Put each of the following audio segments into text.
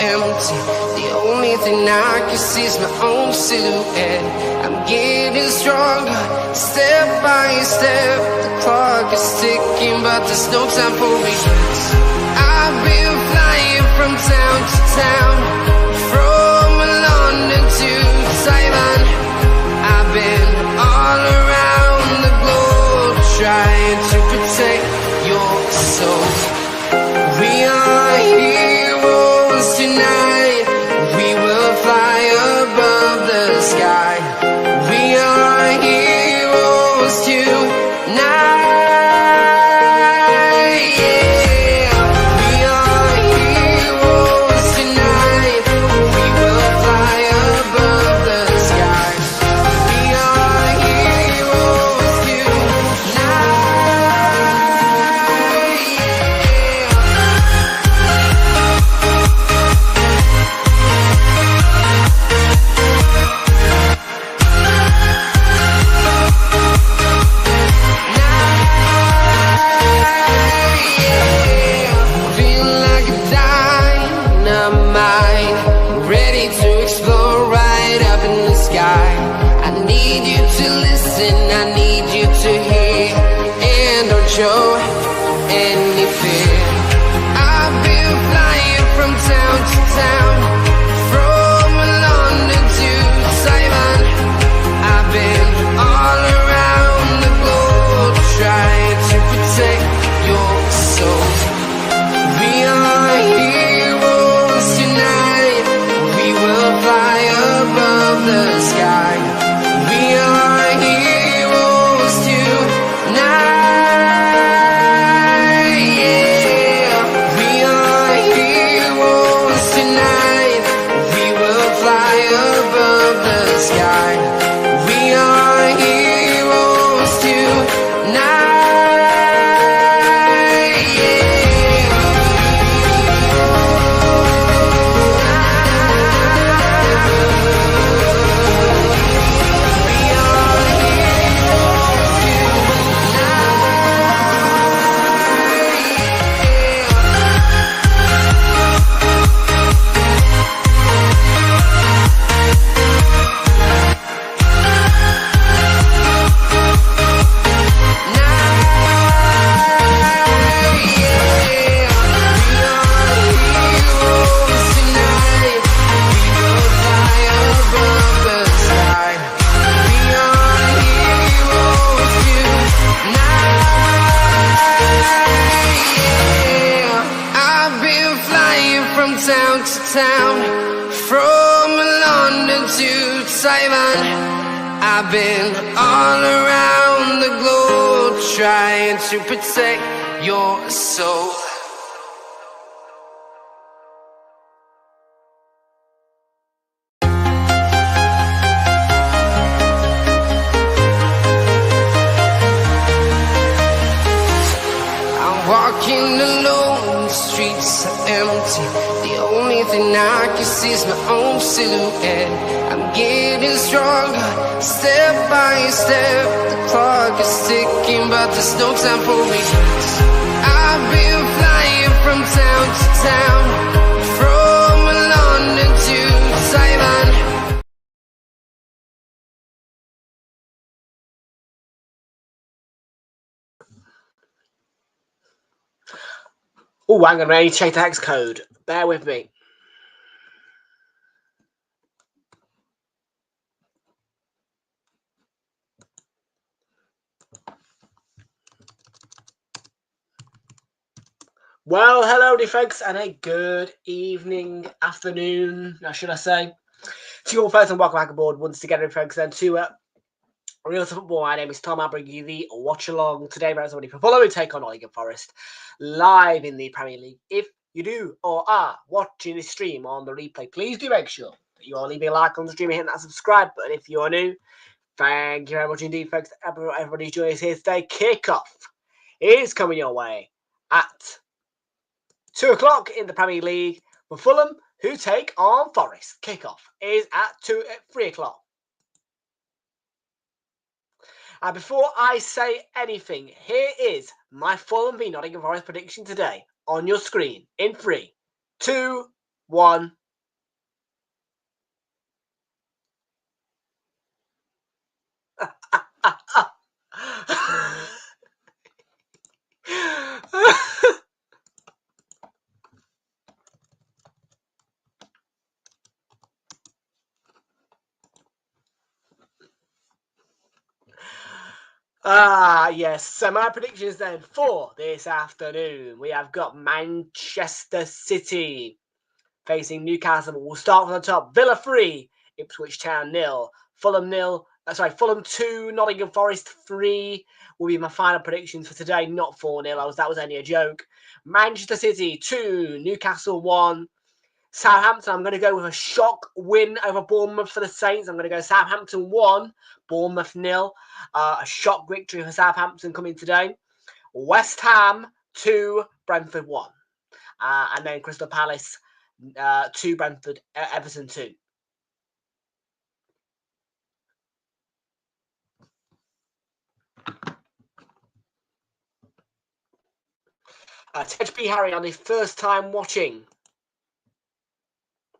empty. The only thing I can see is my own silhouette. I'm getting stronger, step by step. The clock is ticking, but there's no time for regrets. I've been flying from town to town, from London to Taiwan. I've been all around the globe, trying to protect your soul. We are heroes tonight. We will fly above the sky. We are heroes tonight. Yeah. We are heroes tonight. We will fly above the sky. We are heroes tonight. Feel like a dynamite, ready to explode right up in the sky. I need you to listen, I need you to hear, and don't show any fear. I've been flying from town to town, from London to Taiwan. I've been all around the globe, trying to protect your soul. We are heroes tonight. We will fly above the sky. We are heroes tonight. Yeah. We are heroes tonight. We will fly above the sky. We are heroes tonight. I've been flying from town to town, from London to Taiwan. I've been all around the globe, trying to protect your soul. I'm walking alone, the streets are empty. The only thing I can see is my own silhouette. I'm getting stronger, step by step. The clock is ticking, but there's no time for regrets. I've been flying from town to town, from London to Taiwan. Oh, hang on, I need to check the hex code. Bear with me. Well, hello, dear folks, and a good evening, afternoon, should I say, to you all folks, and welcome back aboard once again, folks, then to Realltom Football. My name is Tom. I'll bring you the watch along today. We're somebody for Fulham, we take on Nottingham Forest live in the Premier League. If you do or are watching this stream on the replay, please do make sure that you are leaving a like on the stream and hitting that subscribe button. If you are new, thank you very much indeed, folks. Everybody's joining us here today. Kickoff is coming your way at 2 o'clock in the Premier League for Fulham, who take on Forest. Kickoff is at 3 o'clock. And before I say anything, here is my Fulham v Nottingham Forest prediction today on your screen in 3, 2, 1. Yes. So my predictions then for this afternoon. We have got Manchester City facing Newcastle. We'll start from the top. Villa 3, Ipswich Town 0. Fulham 0. Fulham 2, Nottingham Forest 3 will be my final predictions for today. Not 4-0. That was only a joke. Manchester City 2, Newcastle 1. Southampton, I'm going to go with a shock win over Bournemouth for the Saints. I'm going to go Southampton 1, Bournemouth 0. A shock victory for Southampton coming today. West Ham 2, Brentford 1. And then Crystal Palace 2, Brentford, Everton 2. Ted B. Harry on his first time watching.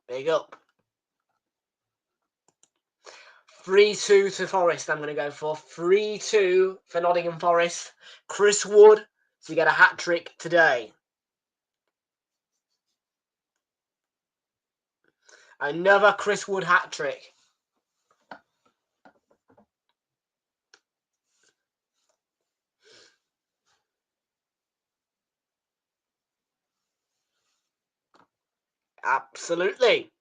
Big up. 3-2 to Forest, I'm going to go for. 3-2 for Nottingham Forest. Chris Wood to get a hat-trick today. Another Chris Wood hat-trick. Absolutely.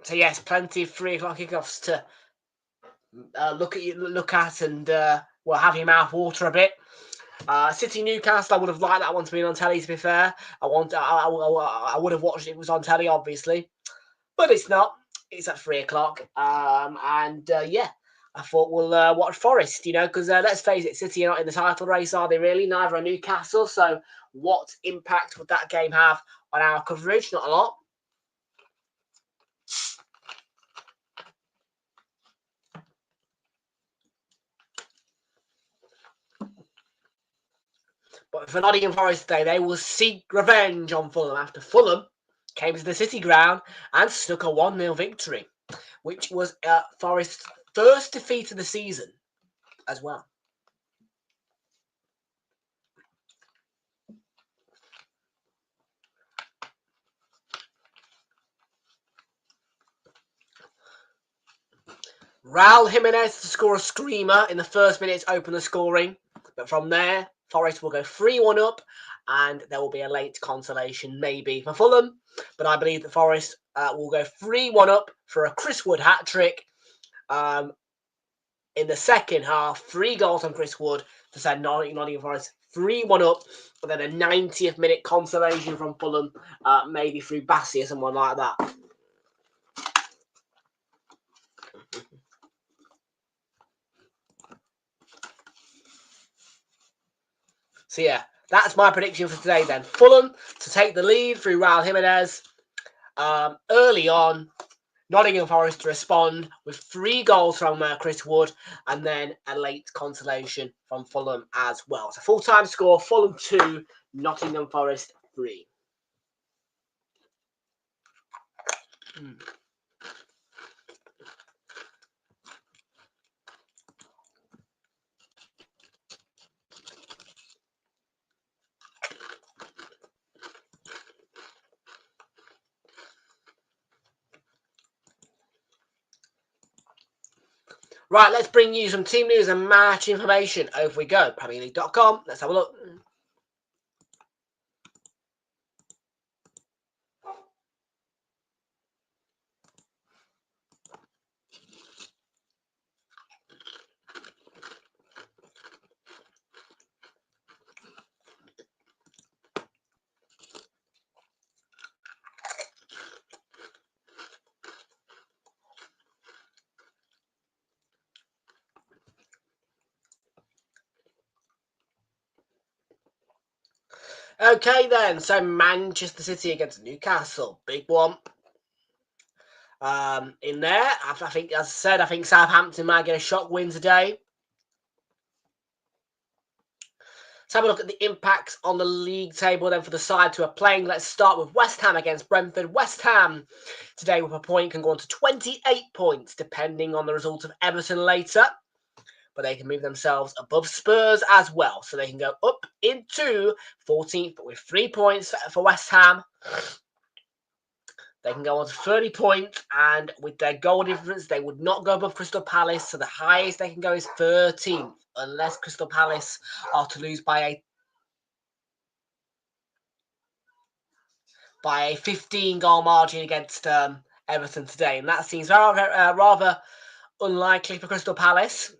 So yes, plenty of 3 o'clock kickoffs to look at, and well, have your mouth water a bit. City Newcastle, I would have liked that one to be on telly. To be fair, I would have watched it. It was on telly, obviously, but it's not. It's at 3 o'clock. Yeah, I thought we'll watch Forest. Because let's face it, City are not in the title race, are they? Really, neither are Newcastle. So, what impact would that game have on our coverage? Not a lot. But for Nottingham Forest today, they will seek revenge on Fulham after Fulham came to the City ground and snuck a 1-0 victory, which was Forest's first defeat of the season as well. Raul Jimenez to score a screamer in the first minutes, open the scoring. But from there, Forest will go 3-1 up, and there will be a late consolation maybe for Fulham. But I believe that Forest will go 3-1 up for a Chris Wood hat-trick. In the second half, 3 goals on Chris Wood to send Nottingham Forest 3-1 up, but then a 90th minute consolation from Fulham, maybe through Bassi or someone like that. So yeah, that's my prediction for today then. Fulham to take the lead through Raul Jimenez early on. Nottingham Forest to respond with 3 goals from Chris Wood, and then a late consolation from Fulham as well. So full-time score, Fulham 2, Nottingham Forest 3. Right, let's bring you some team news and match information. Over we go. PremierLeague.com. Let's have a look. Okay then, so Manchester City against Newcastle, big one. In there, I think, as I said, I think Southampton might get a shock win today. Let's have a look at the impacts on the league table then for the sides who are playing. Let's start with West Ham against Brentford. West Ham today with a point can go on to 28 points depending on the result of Everton later. But they can move themselves above Spurs as well. So they can go up into 14th with 3 points for West Ham. They can go on to 30 points, and with their goal difference, they would not go above Crystal Palace. So the highest they can go is 13th, unless Crystal Palace are to lose by a 15-goal margin against Everton today. And that seems rather unlikely for Crystal Palace.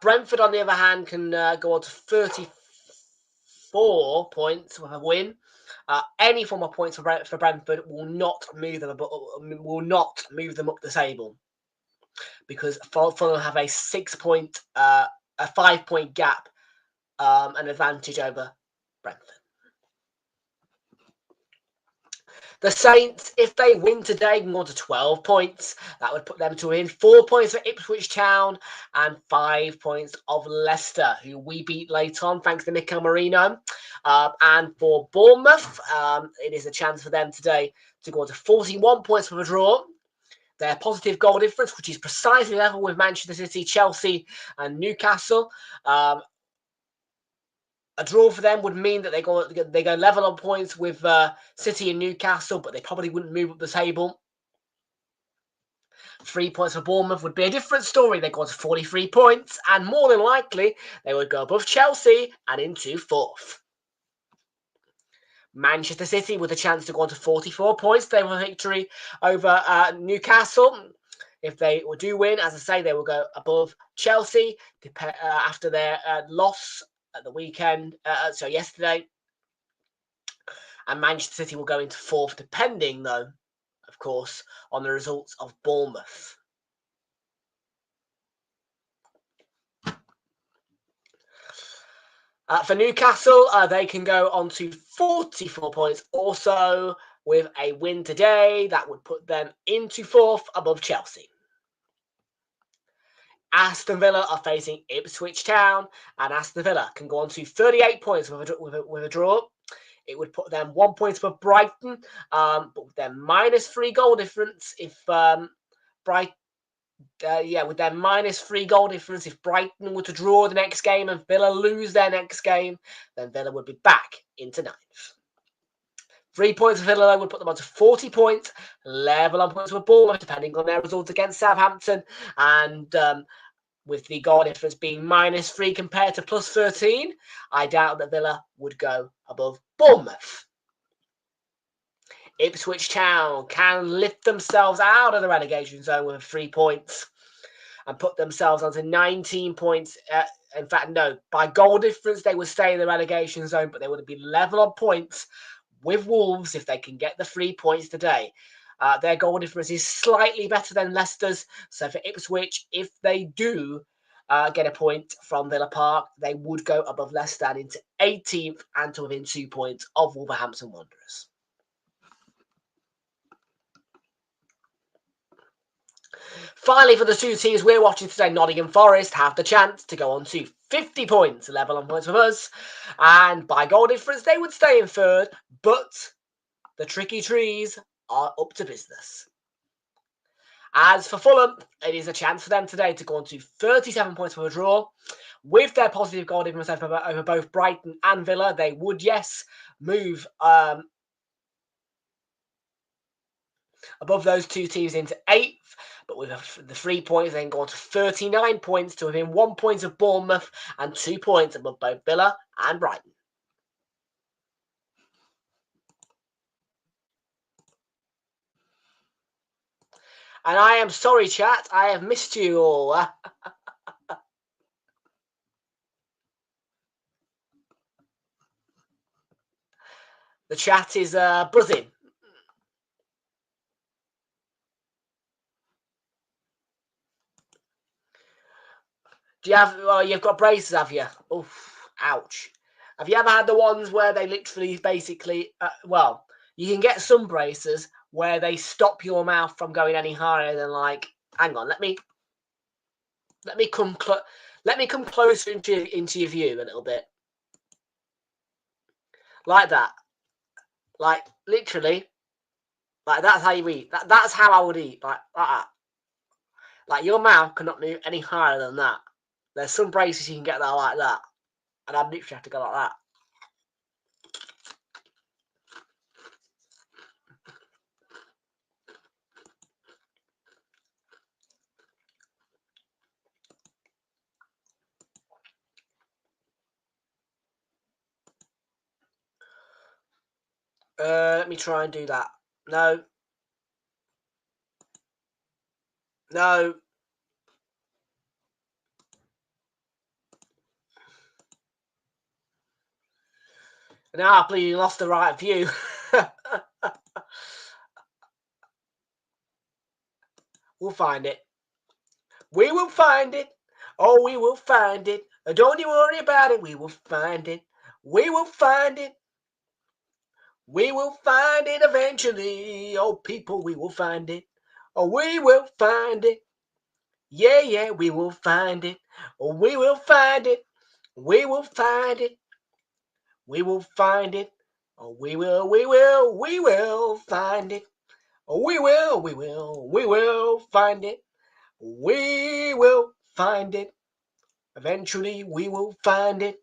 Brentford, on the other hand, can go on to 34 points with a win. Any form of points for Brentford will not move them up the table, because Fulham have a 5-point gap, an advantage over Brentford. The Saints, if they win today, can go on to 12 points. That would put them to win 4 points for Ipswich Town and 5 points of Leicester, who we beat late on, thanks to Mikel Merino. And for Bournemouth, it is a chance for them today to go on to 41 points for a draw. Their positive goal difference, which is precisely level with Manchester City, Chelsea and Newcastle. A draw for them would mean that they go level on points with City and Newcastle, but they probably wouldn't move up the table. 3 points for Bournemouth would be a different story. They go on to 43 points, and more than likely, they would go above Chelsea and into 4th. Manchester City with a chance to go on to 44 points. They have a victory over Newcastle. If they do win, as I say, they will go above Chelsea after their loss at the weekend, so yesterday. And Manchester City will go into 4th, depending, though, of course, on the results of Bournemouth. For Newcastle, they can go on to 44 points also with a win today. That would put them into 4th above Chelsea. Aston Villa are facing Ipswich Town, and Aston Villa can go on to 38 points with a draw. It would put them 1 point above Brighton, but with their -3 goal difference, if with their -3 goal difference, if Brighton were to draw the next game and Villa lose their next game, then Villa would be back into 9th. 3 points for Villa would put them on to 40 points, level on points with Bournemouth, depending on their results against Southampton, and with the goal difference being -3 compared to +13, I doubt that Villa would go above Bournemouth. Ipswich Town can lift themselves out of the relegation zone with 3 points and put themselves onto 19 points. In fact, no, by goal difference, they would stay in the relegation zone, but they would be level on points with Wolves if they can get the 3 points today. Their goal difference is slightly better than Leicester's. So for Ipswich, if they do get a point from Villa Park, they would go above Leicester and into 18th and to within 2 points of Wolverhampton Wanderers. Finally, for the 2 teams we're watching today, Nottingham Forest have the chance to go on to 50 points, level on points with us. And by goal difference, they would stay in 3rd, but the tricky trees are up to business. As for Fulham, it is a chance for them today to go on to 37 points for a draw. With their positive goal difference over both Brighton and Villa, they would, yes, move above those 2 teams into 8th. But with the 3 points, they can go on to 39 points to within 1 point of Bournemouth and 2 points above both Villa and Brighton. And I am sorry, chat, I have missed you all. The chat is buzzing. Do you have? Well, you've got braces, have you? Oof, ouch. Have you ever had the ones where they literally, basically, well, you can get some braces where they stop your mouth from going any higher than, like, hang on, let me. Let me come closer into your view a little bit. Like that. Like, literally. Like, that's how you eat. That's how I would eat. Like that. Like, your mouth cannot move any higher than that. There's some braces you can get that like that. And I'd literally have to go like that. Let me try and do that. No. No. Now I believe you lost the right view. We'll find it. We will find it. Oh, we will find it. Don't you worry about it. We will find it. We will find it. We will find it eventually. Oh, people, we will find it. Oh, we will find it. Yeah, yeah, we will find it. Oh, we will find it. We will find it. We will find it. Oh, we will find it. Oh, we will find it. We will find it. Eventually, we will find it.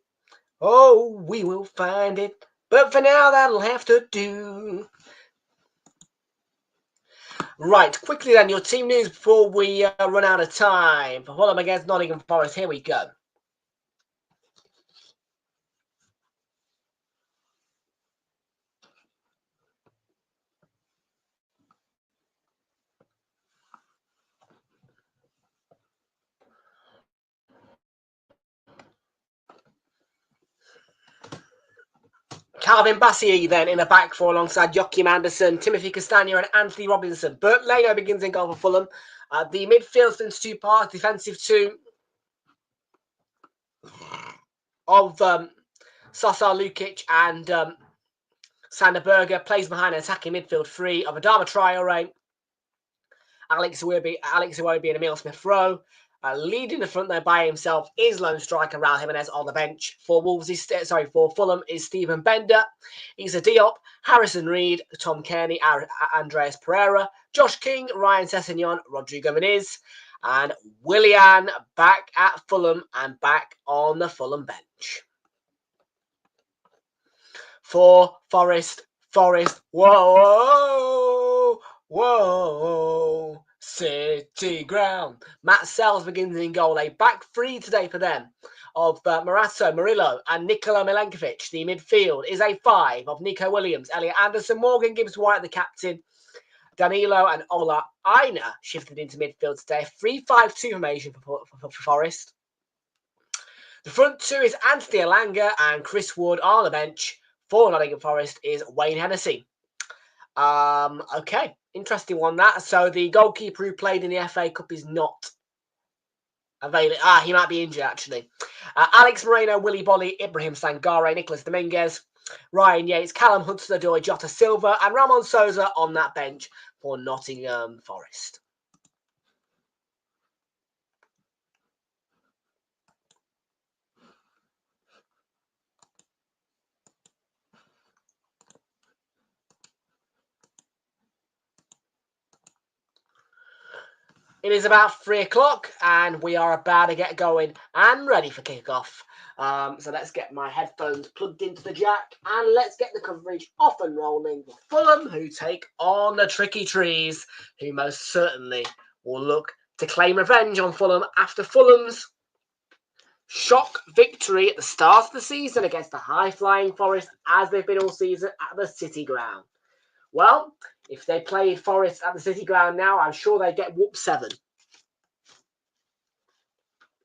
Oh, we will find it. But for now, that'll have to do. Right, quickly then, your team news before we run out of time. For Fulham against Nottingham Forest, here we go. Calvin Bassey then in the back four alongside Joachim Anderson, Timothy Castagna and Anthony Robinson. Bert Leno begins in goal for Fulham. The midfield split into two parts, defensive two of Sasa Lukic and Sander Berger, plays behind an attacking midfield three of Adama Traore, Alex Iwobi and Emile Smith-Rowe. Leading the front there by himself is lone striker Raul Jimenez on the bench. For Fulham is Stephen Bender, Issa Diop, Harrison Reed, Tom Kearney, Andreas Pereira, Josh King, Ryan Sessegnon, Rodrigo Muniz, and Willian back at Fulham and back on the Fulham bench. For Forest, whoa, City ground. Matt Sells begins in goal. A back three today for them of Morato, Murillo and Nikola Milenkovic. The midfield is a five of Nico Williams, Elliot Anderson, Morgan Gibbs-White, the captain, Danilo and Ola Aina shifted into midfield today. 3-5-2 formation for Forest. The front two is Anthony Elanga and Chris Wood on the bench. For Nottingham Forest is Wayne Hennessy. Okay, interesting one that. So the goalkeeper who played in the FA Cup is not available. He might be injured actually. Alex Moreno, Willy Bolly, Ibrahim Sangare, Nicholas Dominguez, Ryan Yates, Callum Hudson-Odoi, Jota Silva, and Ramon Sousa on that bench for Nottingham Forest. It is about 3 o'clock and we are about to get going and ready for kickoff. So let's get my headphones plugged into the jack and let's get the coverage off and rolling for Fulham, who take on the Tricky Trees, who most certainly will look to claim revenge on Fulham after Fulham's shock victory at the start of the season against the high-flying Forest, as they've been all season at the City Ground. Well, if they played Forest at the City Ground now, I'm sure they'd get whooped 7.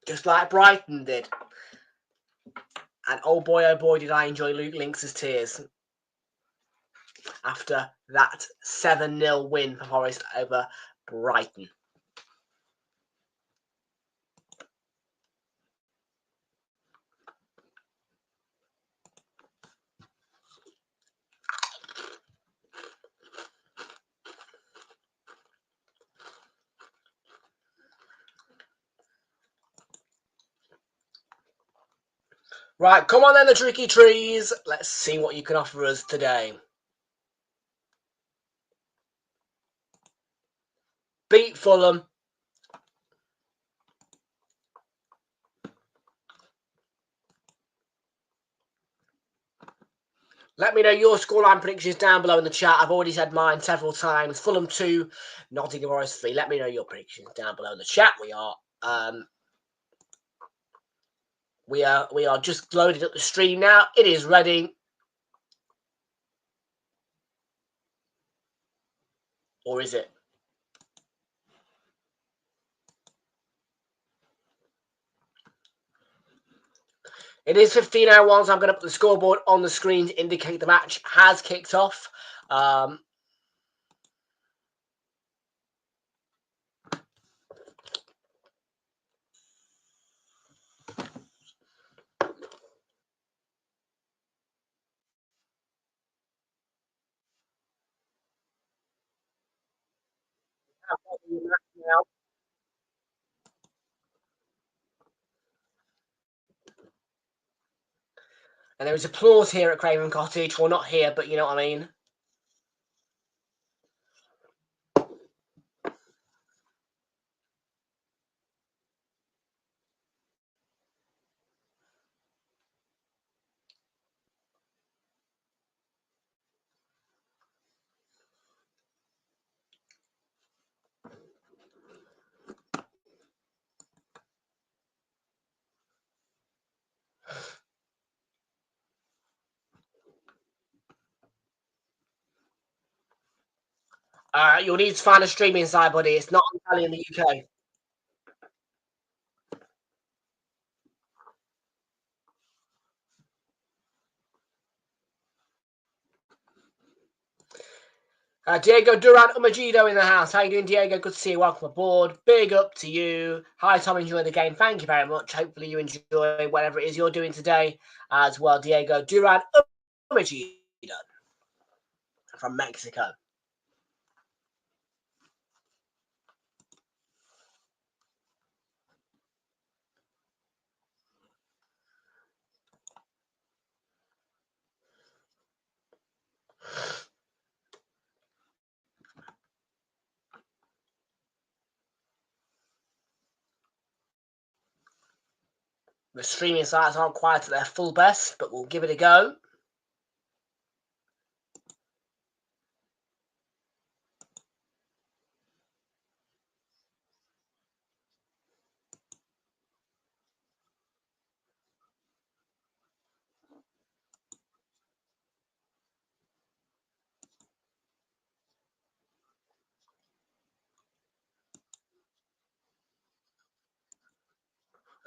Just like Brighton did. And oh boy, did I enjoy Luke Lynx's tears after that 7-0 win for Forest over Brighton. Right, come on then, the tricky trees. Let's see what you can offer us today. Beat Fulham. Let me know your scoreline predictions down below in the chat. I've already said mine several times. Fulham 2, Nottingham Forest 3. Let me know your predictions down below in the chat. We are just loaded up the stream now. It is ready. Or is it? It is 15:01, so I'm going to put the scoreboard on the screen to indicate the match has kicked off. And there is applause here at Craven Cottage. Well, not here, but you know what I mean. You'll need to find a streaming site, buddy. It's not on telly in the UK. Diego Duran Umagido in the house. How you doing, Diego? Good to see you. Welcome aboard. Big up to you. Hi, Tom. Enjoy the game. Thank you very much. Hopefully you enjoy whatever it is you're doing today as well, Diego Duran Umagido from Mexico. The streaming sites aren't quite at their full best, but we'll give it a go.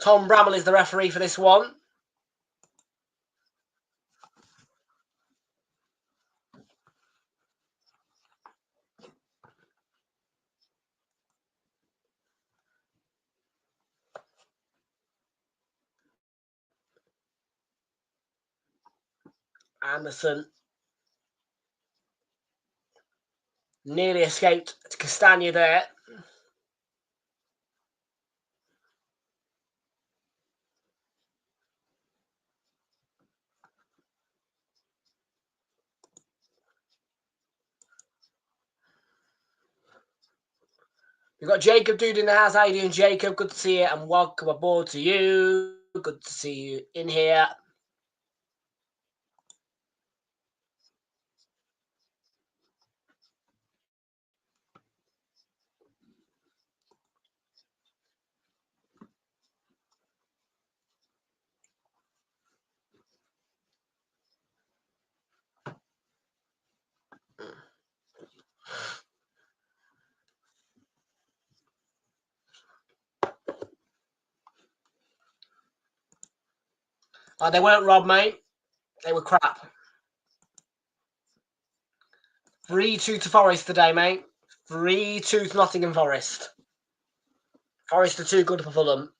Tom Bramall is the referee for this one. Anderson nearly escaped to Castagna there. We've got Jacob Dude in the house. How you doing, Jacob? Good to see you and welcome aboard to you. Good to see you in here. They weren't Rob, mate. They were crap. 3-2 to Forest today, mate. 3-2 to Nottingham Forest. Forest are too good for Fulham.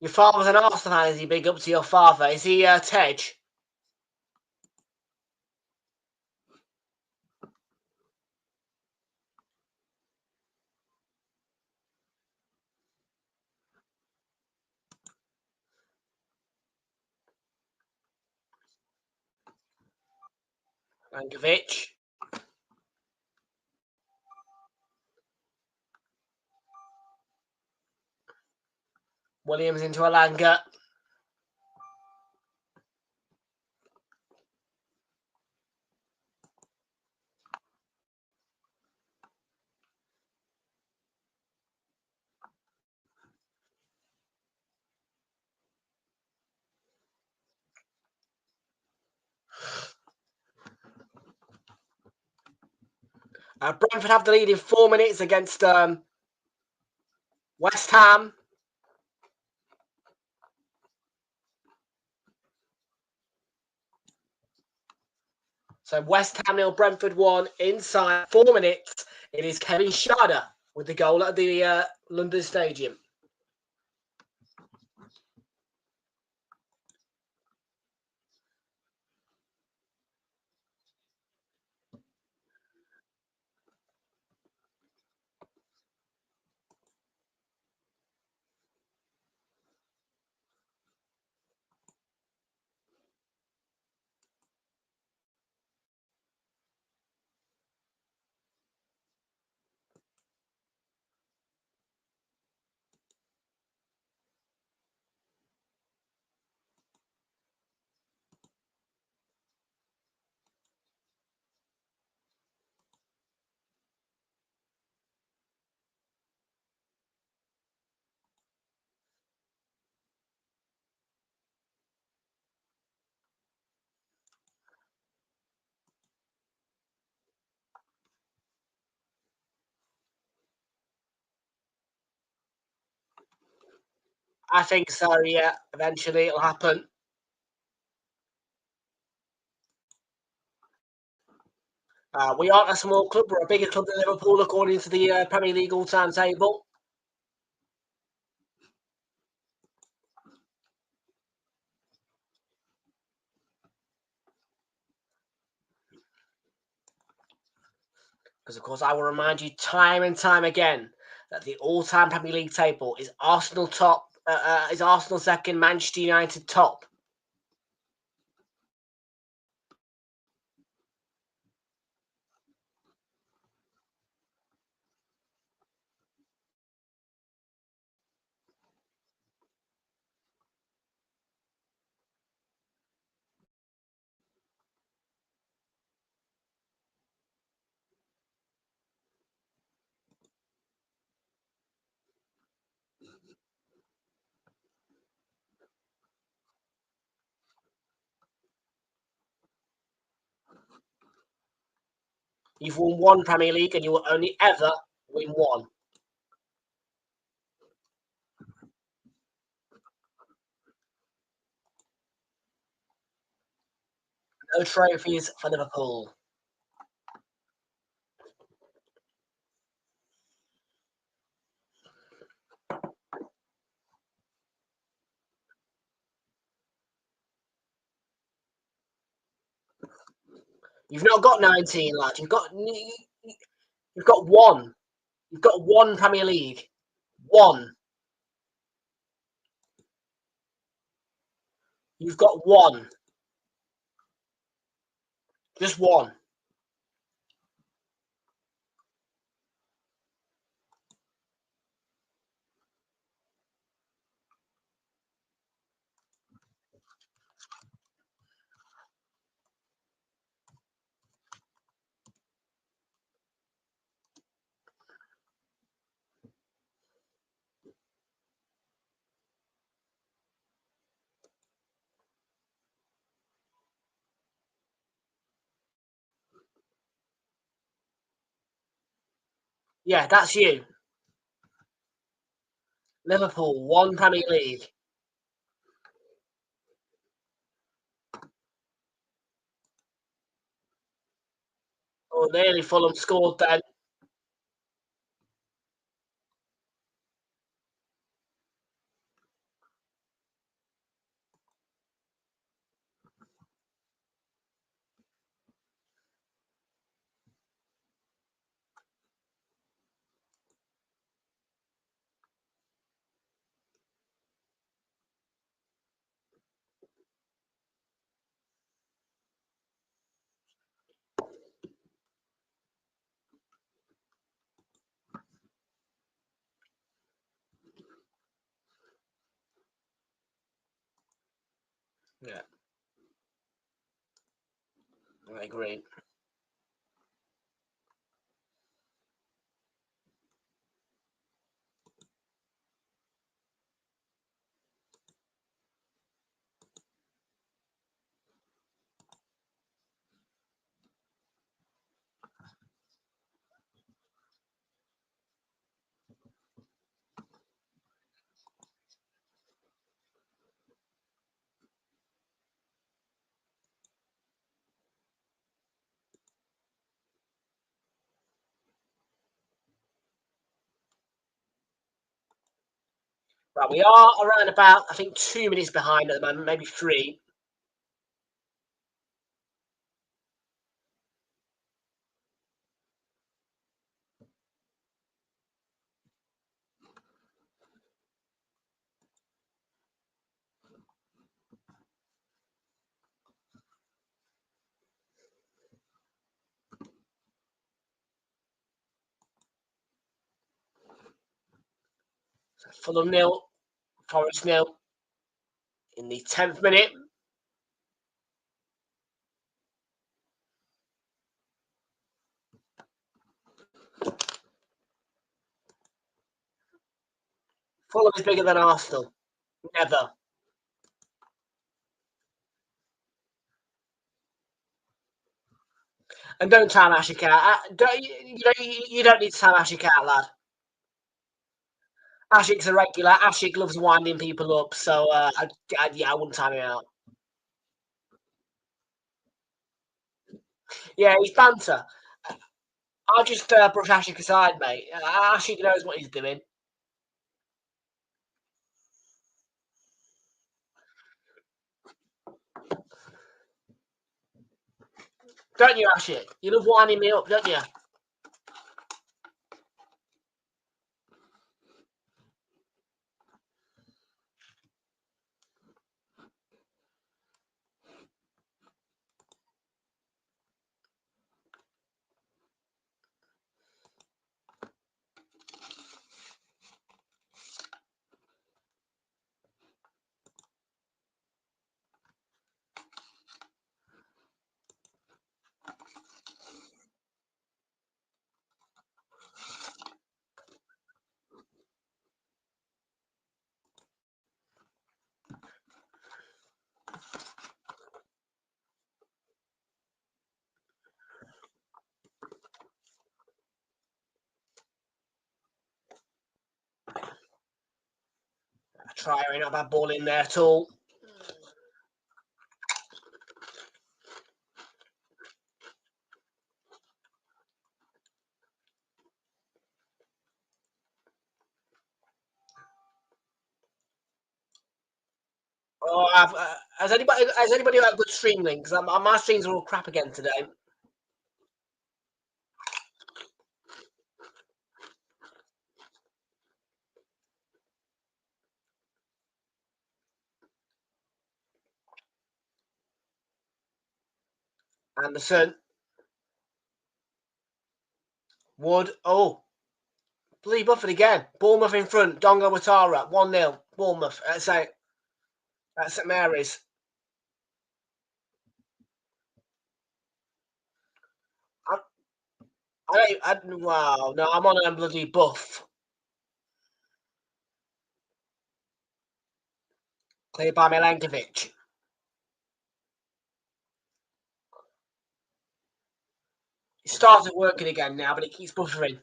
Your father's an Arsenal fan, is he? Big up to your father. Is he Tej? Rankovic. Williams into Alanga. Brentford have the lead in 4 minutes against West Ham. So West Ham 0, Brentford 1 inside 4 minutes. It is Kevin Schade with the goal at the London Stadium. I think so, yeah. Eventually it'll happen. We aren't a small club. We're a bigger club than Liverpool, according to the Premier League all-time table. Because, of course, I will remind you time and time again that the all-time Premier League table is Arsenal top, is Arsenal second, Manchester United top. You've won one Premier League and you will only ever win one. No trophies for Liverpool. You've not got 19, lad. You've got one. You've got one Premier League. One. You've got one. Just one. Yeah, that's you. Liverpool, one Premier League. Oh, nearly Fulham scored then. Yeah. I agree. Right, we are around about, I think, 2 minutes behind at the moment, maybe 3. So Fulham 0, Forest 0 in the 10th minute. Fulham is bigger than Arsenal. Never. And don't time Ashik out. You don't need to time Ashik out, lad. Ashik's a regular. Ashik loves winding people up, so yeah, I wouldn't time him out. Yeah, he's banter. I'll just brush Ashik aside, mate. Ashik knows what he's doing. Don't you, Ashik? You love winding me up, don't you? Try ain't not a bad ball in there at all. Oh, has anybody got a good stream link? Because my streams are all crap again today. Anderson. Wood. Oh. Lee Buffett again. Bournemouth in front. Dongo Watara. 1-0. Bournemouth. At St Mary's. Wow. No, I'm on a bloody buff. Cleared by Milankovic. It started working again now, but it keeps buffering.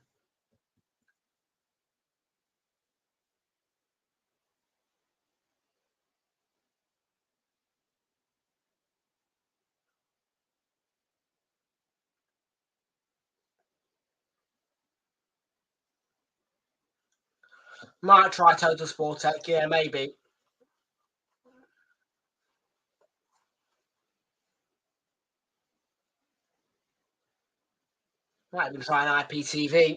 Might try Total Sport Tech. Yeah, maybe. Might even try an IPTV.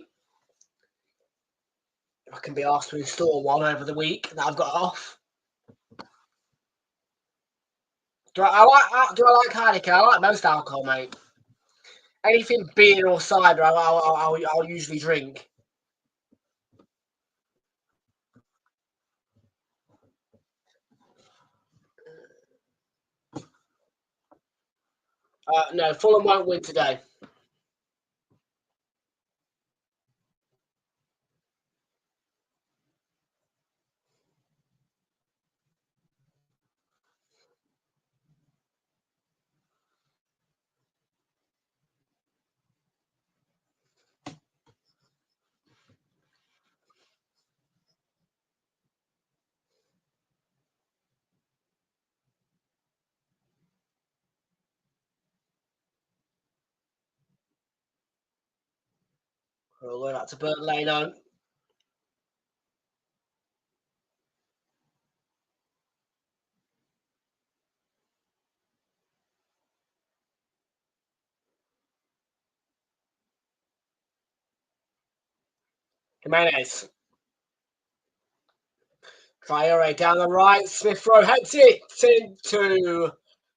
I can be asked to install one over the week that I've got off. Do I like Heineken? I like most alcohol, mate. Anything beer or cider, I'll usually drink. No, Fulham won't win today. We'll go out to Burton Lane on. Jimenez. Traore down the right. Smith Rowe heads it into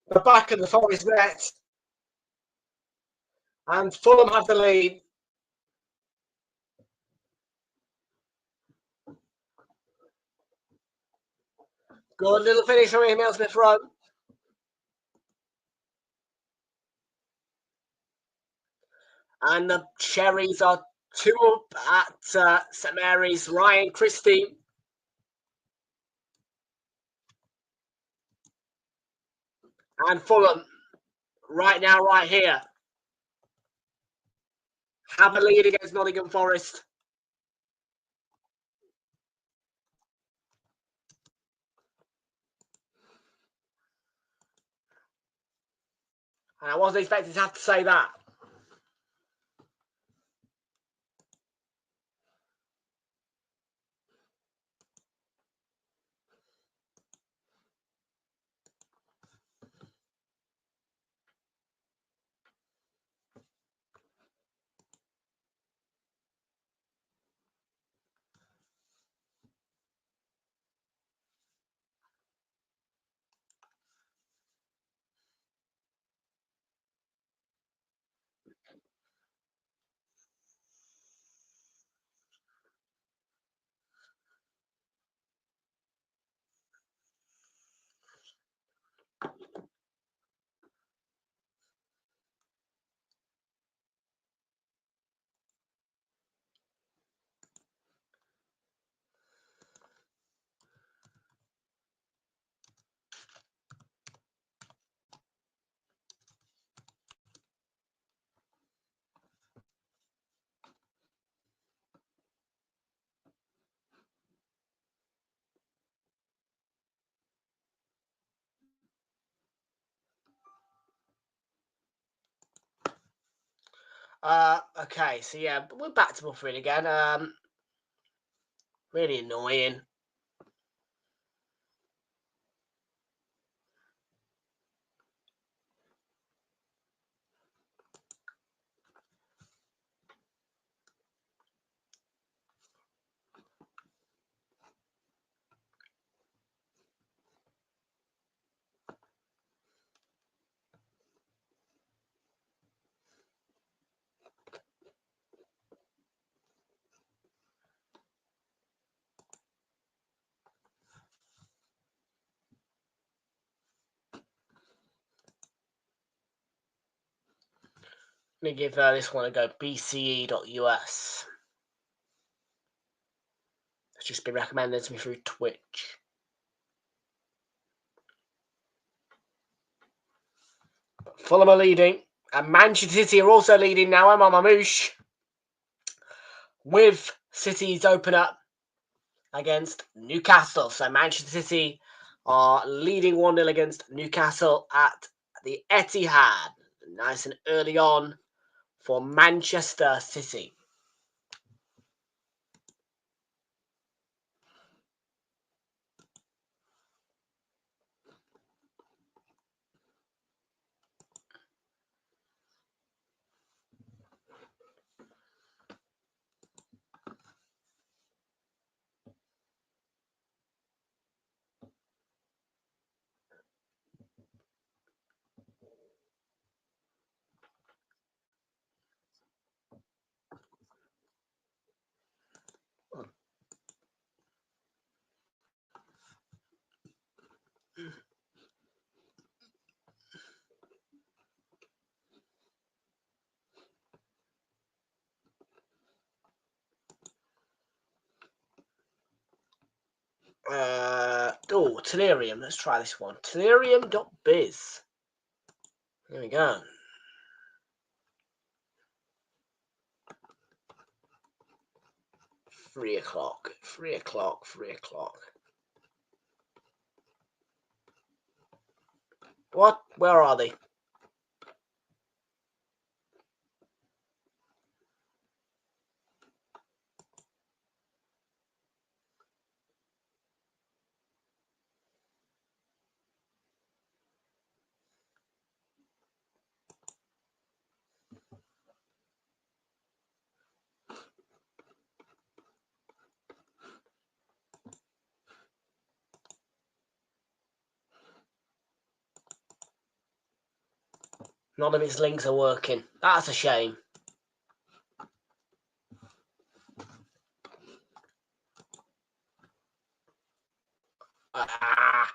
the back of the Forest net. And Fulham have the lead. Good little finish from Emil Smith Rowe. And the Cherries are 2 up at St Mary's. Ryan Christie. And Fulham, right now, right here, have a lead against Nottingham Forest. And I wasn't expecting to have to say that. Okay, so yeah, we're back to buffering again. Really annoying. Let me give this one a go. BCE.US. It's just been recommended to me through Twitch. Fulham are leading. And Manchester City are also leading now. I'm on Mamouche. With City's opener against Newcastle. So Manchester City are leading 1-0 against Newcastle at the Etihad. Nice and early on for Manchester City. Telerium. Let's try this one. Telerium.biz. There we go. Three o'clock. What? Where are they? None of its links are working. That's a shame. Ah.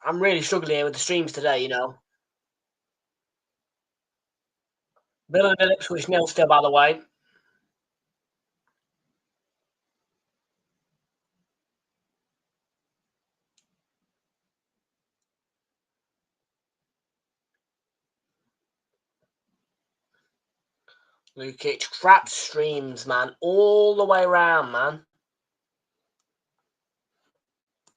I'm really struggling here with the streams today, you know. Villa and Ipswich nil still, by the way. Lukic, crap streams, man. All the way around, man.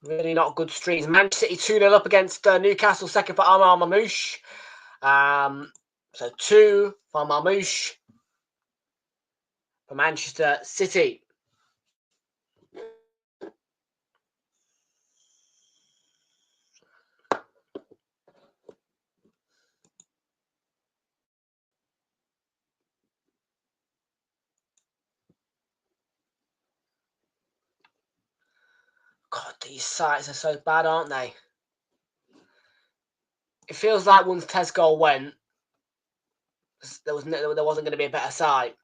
Really not good streams. Manchester City 2-0 up against Newcastle, second for Amar Mamouche. So 2 for Mamouche for Manchester City. God, these sites are so bad, aren't they? It feels like once Tez goal went, there wasn't going to be a better site.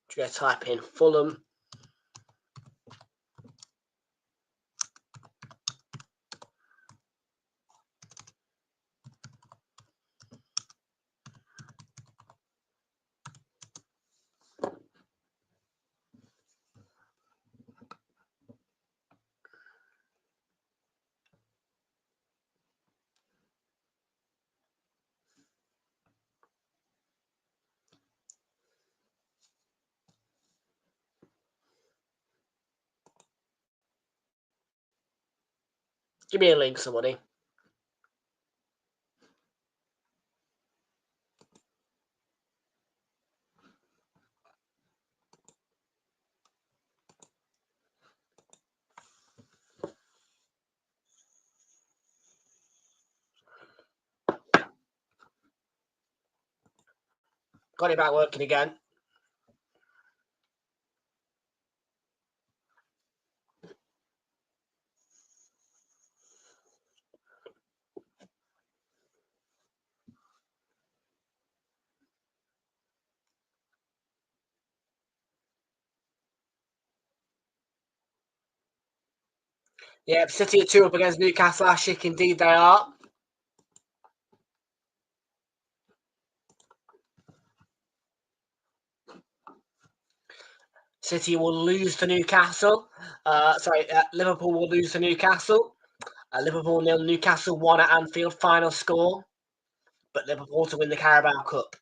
Just going to type in Fulham. Give me a link, somebody. Got it back working again. Yeah, City are 2 up against Newcastle. Ashik, indeed they are. City will lose to Newcastle. Liverpool will lose to Newcastle. Liverpool 0, Newcastle 1 at Anfield, final score. But Liverpool to win the Carabao Cup.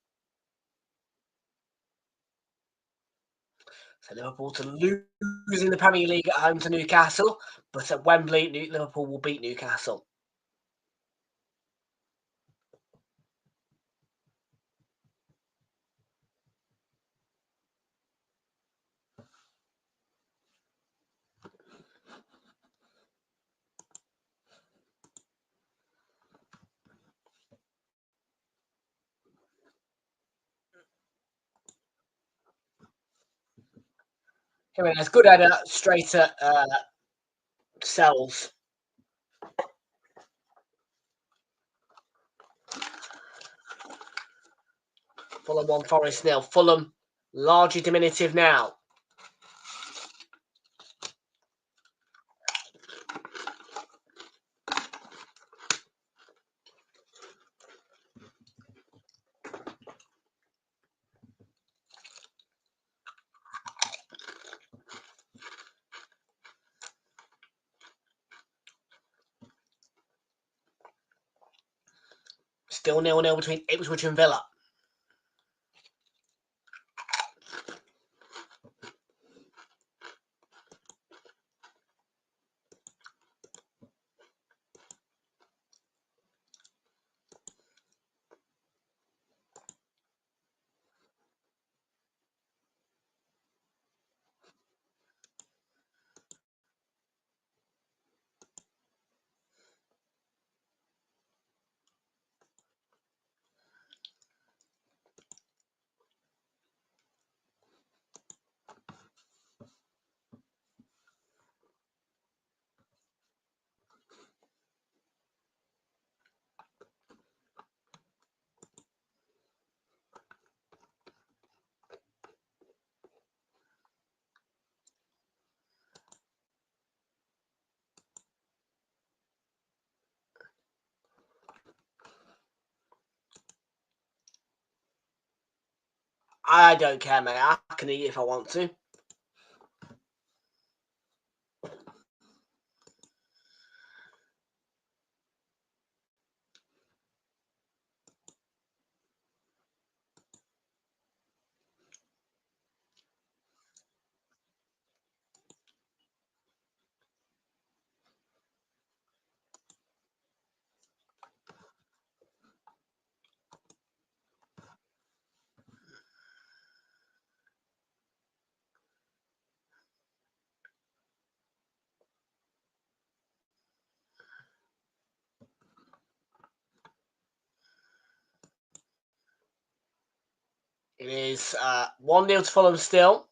So Liverpool to lose in the Premier League at home to Newcastle. But at Wembley, Liverpool will beat Newcastle. Jimenez, good header, straight at Sells. Fulham 1, Forest 0. Fulham, largely diminutive now. Still 0-0 between Ipswich and Villa. I don't care, mate. I can eat it if I want to. It is 1-0 to Fulham still.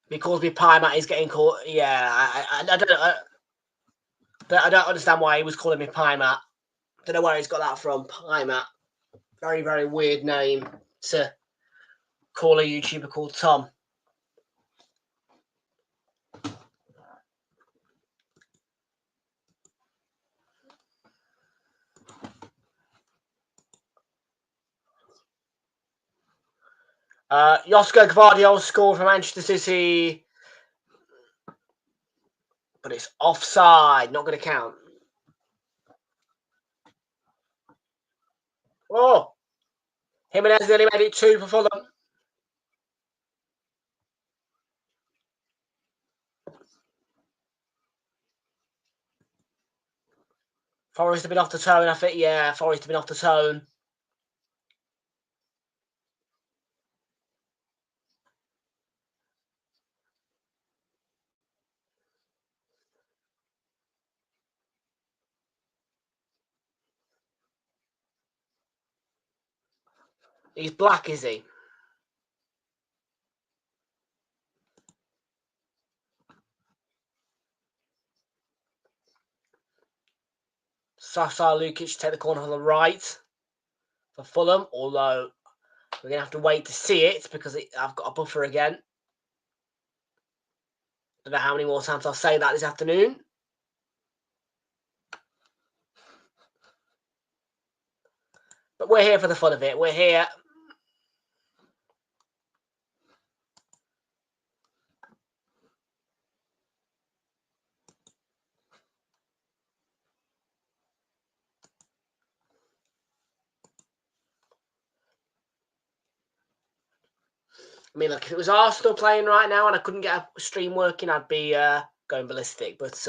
Because Pie is getting caught. Yeah, I don't understand why he was calling me Pie Matt. Don't know where he's got that from. Pie Matt. Very, very weird name to call a YouTuber called Tom. Josko Gvardiol scored for Manchester City, but it's offside. Not going to count. Oh, Jimenez nearly made it 2 for Fulham. Forest have been off the tone, I think. Yeah, Forest have been off the tone. He's black, is he? Sasa Lukic take the corner on the right for Fulham, although we're going to have to wait to see it because I've got a buffer again. Don't know how many more times I'll say that this afternoon. But we're here for the fun of it. We're here. I mean, look, if it was Arsenal playing right now and I couldn't get a stream working, I'd be going ballistic. But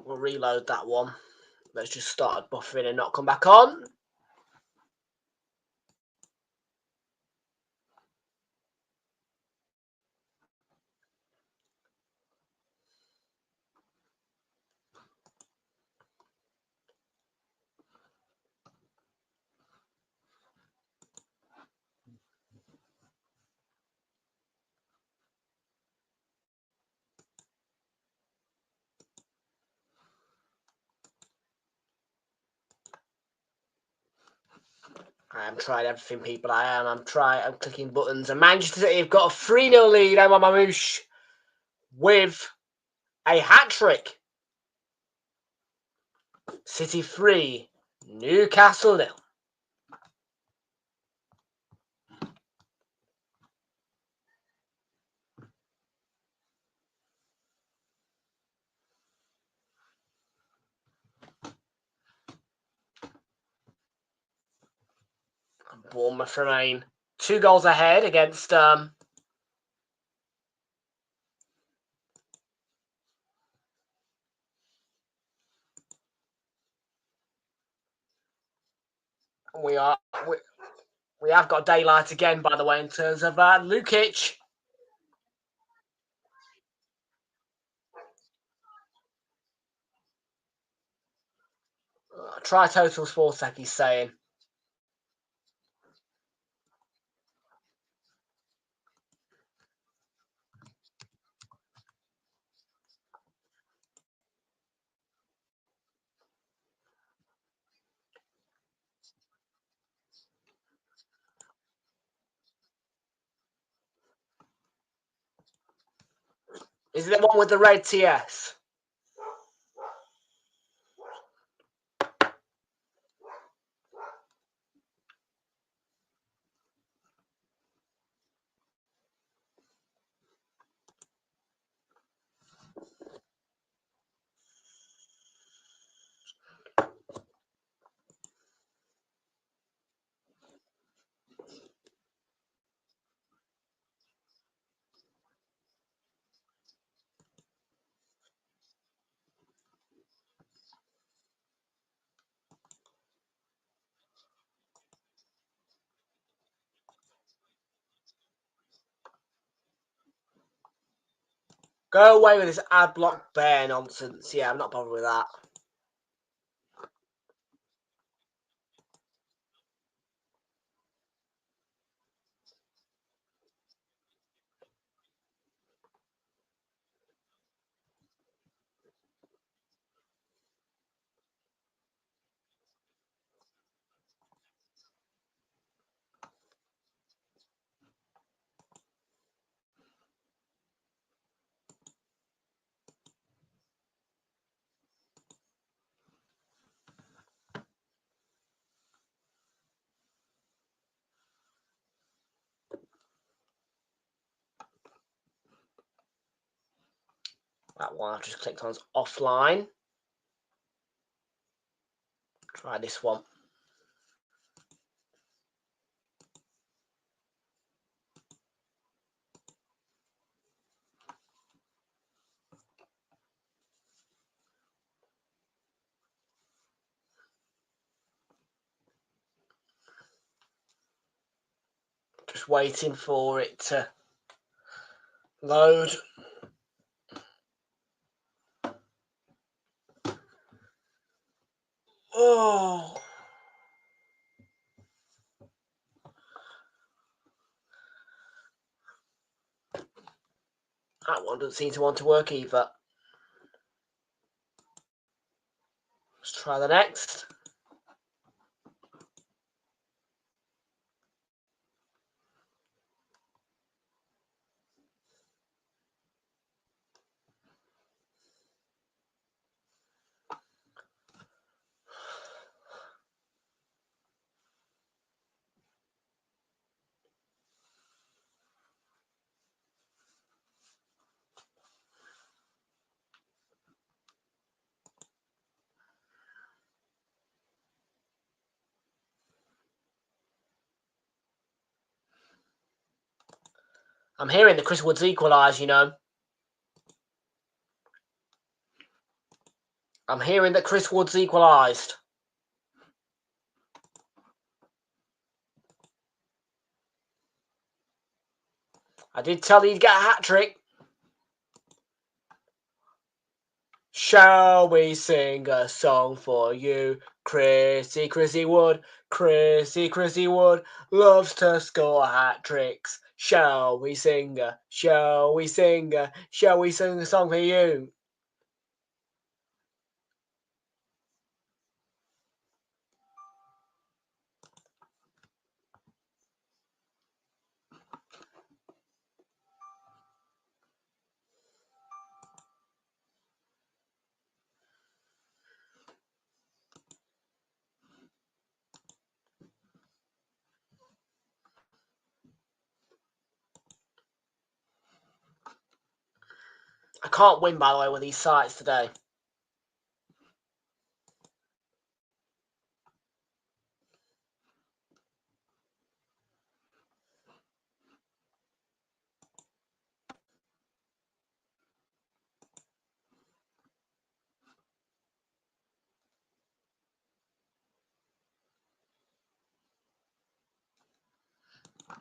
we'll reload that one. Let's just start buffering and not come back on. I am trying everything, people. I'm clicking buttons. And Manchester City have got a 3-0 lead. I'm on my moosh with a hat-trick. City 3, Newcastle 0. Bournemouth remain 2 goals ahead against we have got daylight again, by the way, in terms of Lukic. Try total Sportsec, he's saying. Is it the one with the red TS? Go away with this ad block bear nonsense. Yeah, I'm not bothered with that. That one I've just clicked on is offline. Try this one. Just waiting for it to load. Oh. That one doesn't seem to want to work either. Let's try the next. I'm hearing that Chris Wood's equalised, you know. I'm hearing that Chris Wood's equalised. I did tell you to get a hat-trick. Shall we sing a song for you? Chrissy Wood. Chrissy Wood loves to score hat-tricks. Shall we sing a sing a song for you? I can't win, by the way, with these sites today.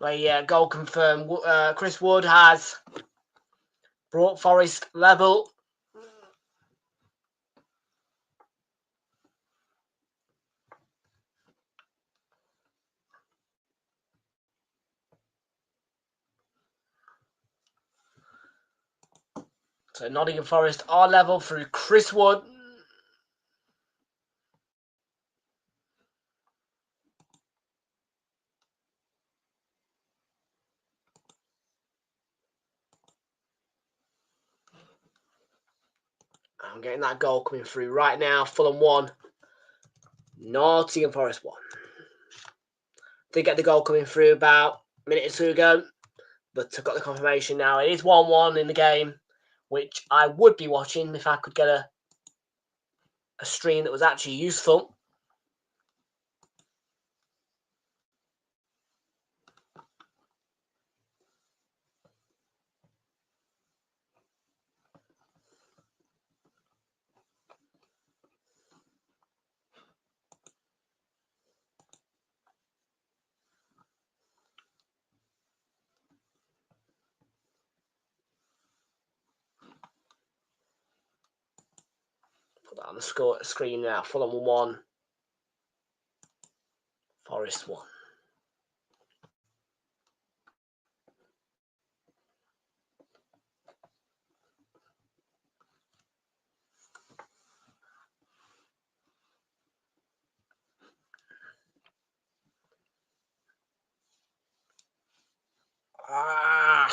Well, yeah, goal confirmed. Chris Wood has brought Forest level. So Nottingham Forest are level through Chris Wood. I'm getting that goal coming through right now. Fulham 1. Nottingham Forest 1. Did get the goal coming through about a minute or two ago, but I've got the confirmation now. It is 1-1 in the game, which I would be watching if I could get a stream that was actually useful. Put that on the screen now. Fulham 1. Forest 1.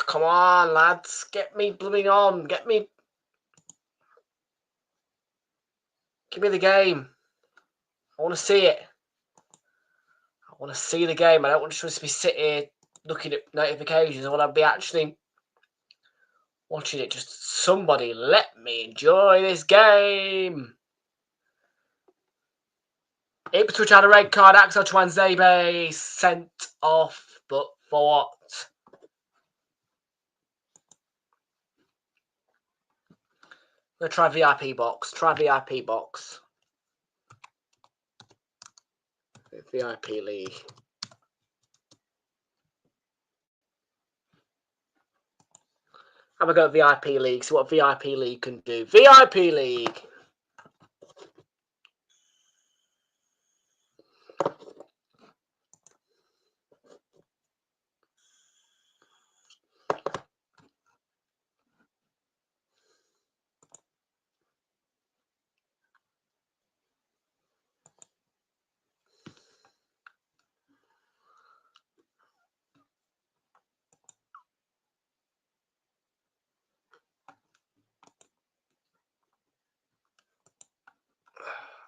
Come on, lads. Get me blooming on. Give me the game. I want to see it. I want to see the game. I don't want to just be sitting here looking at notifications. I want to be actually Watching it, just somebody let me enjoy this game. Ipswich had a red card. Axel Chuanzebe sent off, but for what? I'm going to try VIP box. Try VIP box. VIP League. Have a go at VIP League. See what VIP League can do. VIP League.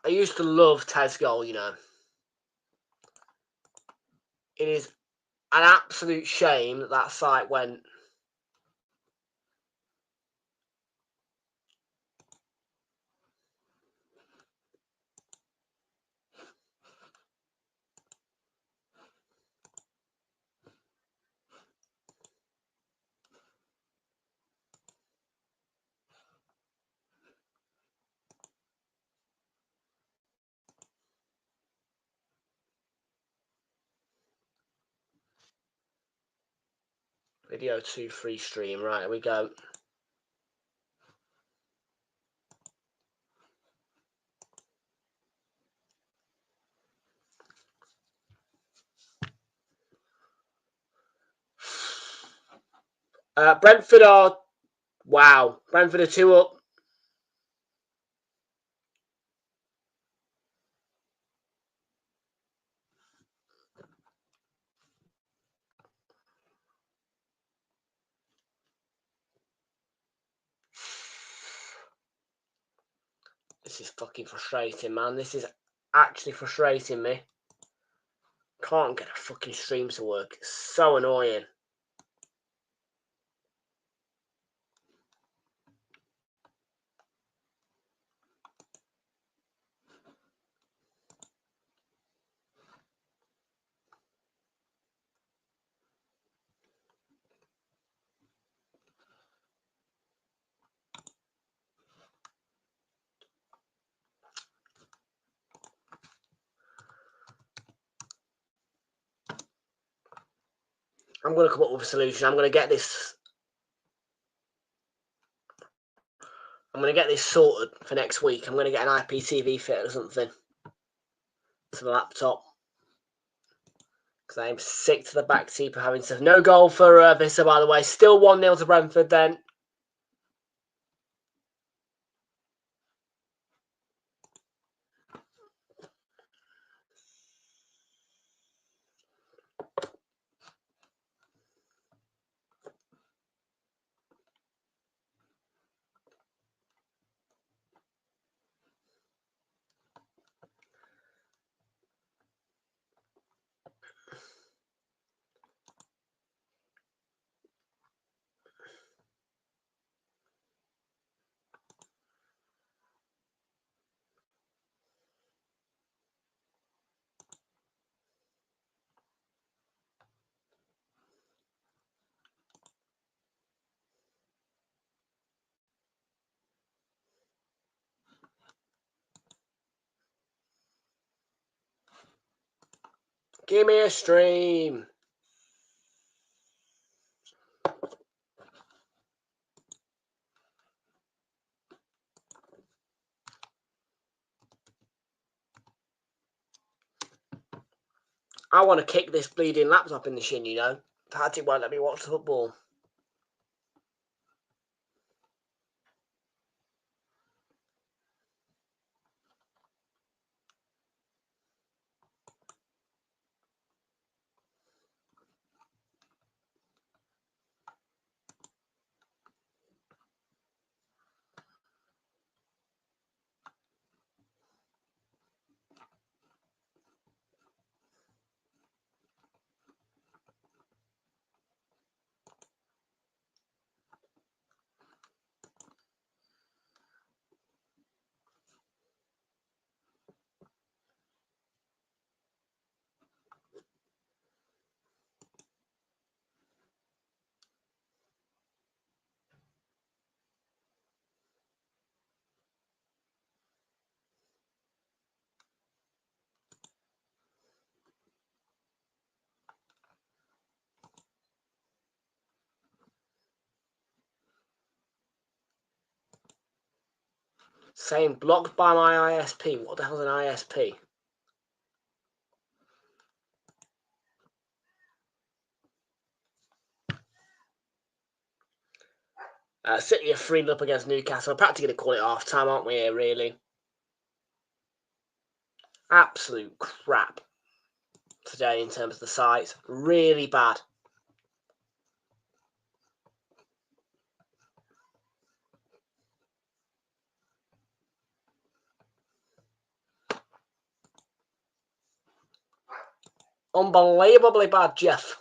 I used to love Tez goal, you know. It is an absolute shame that that site went. Video 2 free stream. Right, here we go. Brentford are... Wow. Brentford are 2 up. This is fucking frustrating, man. This is actually frustrating me. Can't get a fucking stream to work. It's so annoying. I'm going to come up with a solution. I'm going to get this... I'm going to get this sorted for next week. I'm going to get an IPTV fit or something to the laptop. Because I'm sick to the back teeth of having stuff. No goal for Vista, by the way. Still 1-0 to Brentford then. Give me a stream. I want to kick this bleeding laptop in the shin, you know. Tati won't let me watch the football. Saying blocked by my ISP. What the hell is an ISP? City are 3-0 up against Newcastle. We're practically going to call it half time, aren't we here, really? Absolute crap today in terms of the sites. Really bad. Unbelievably bad, Jeff.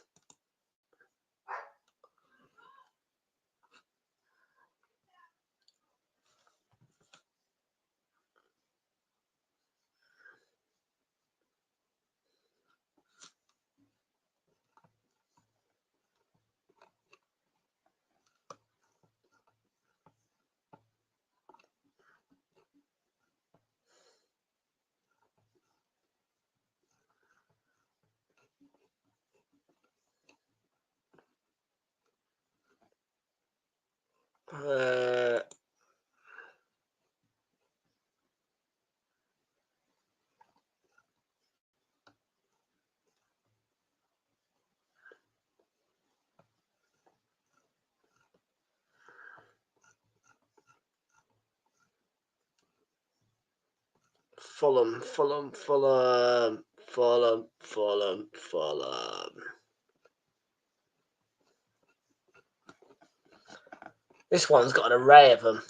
Fulham. This one's got an array of them.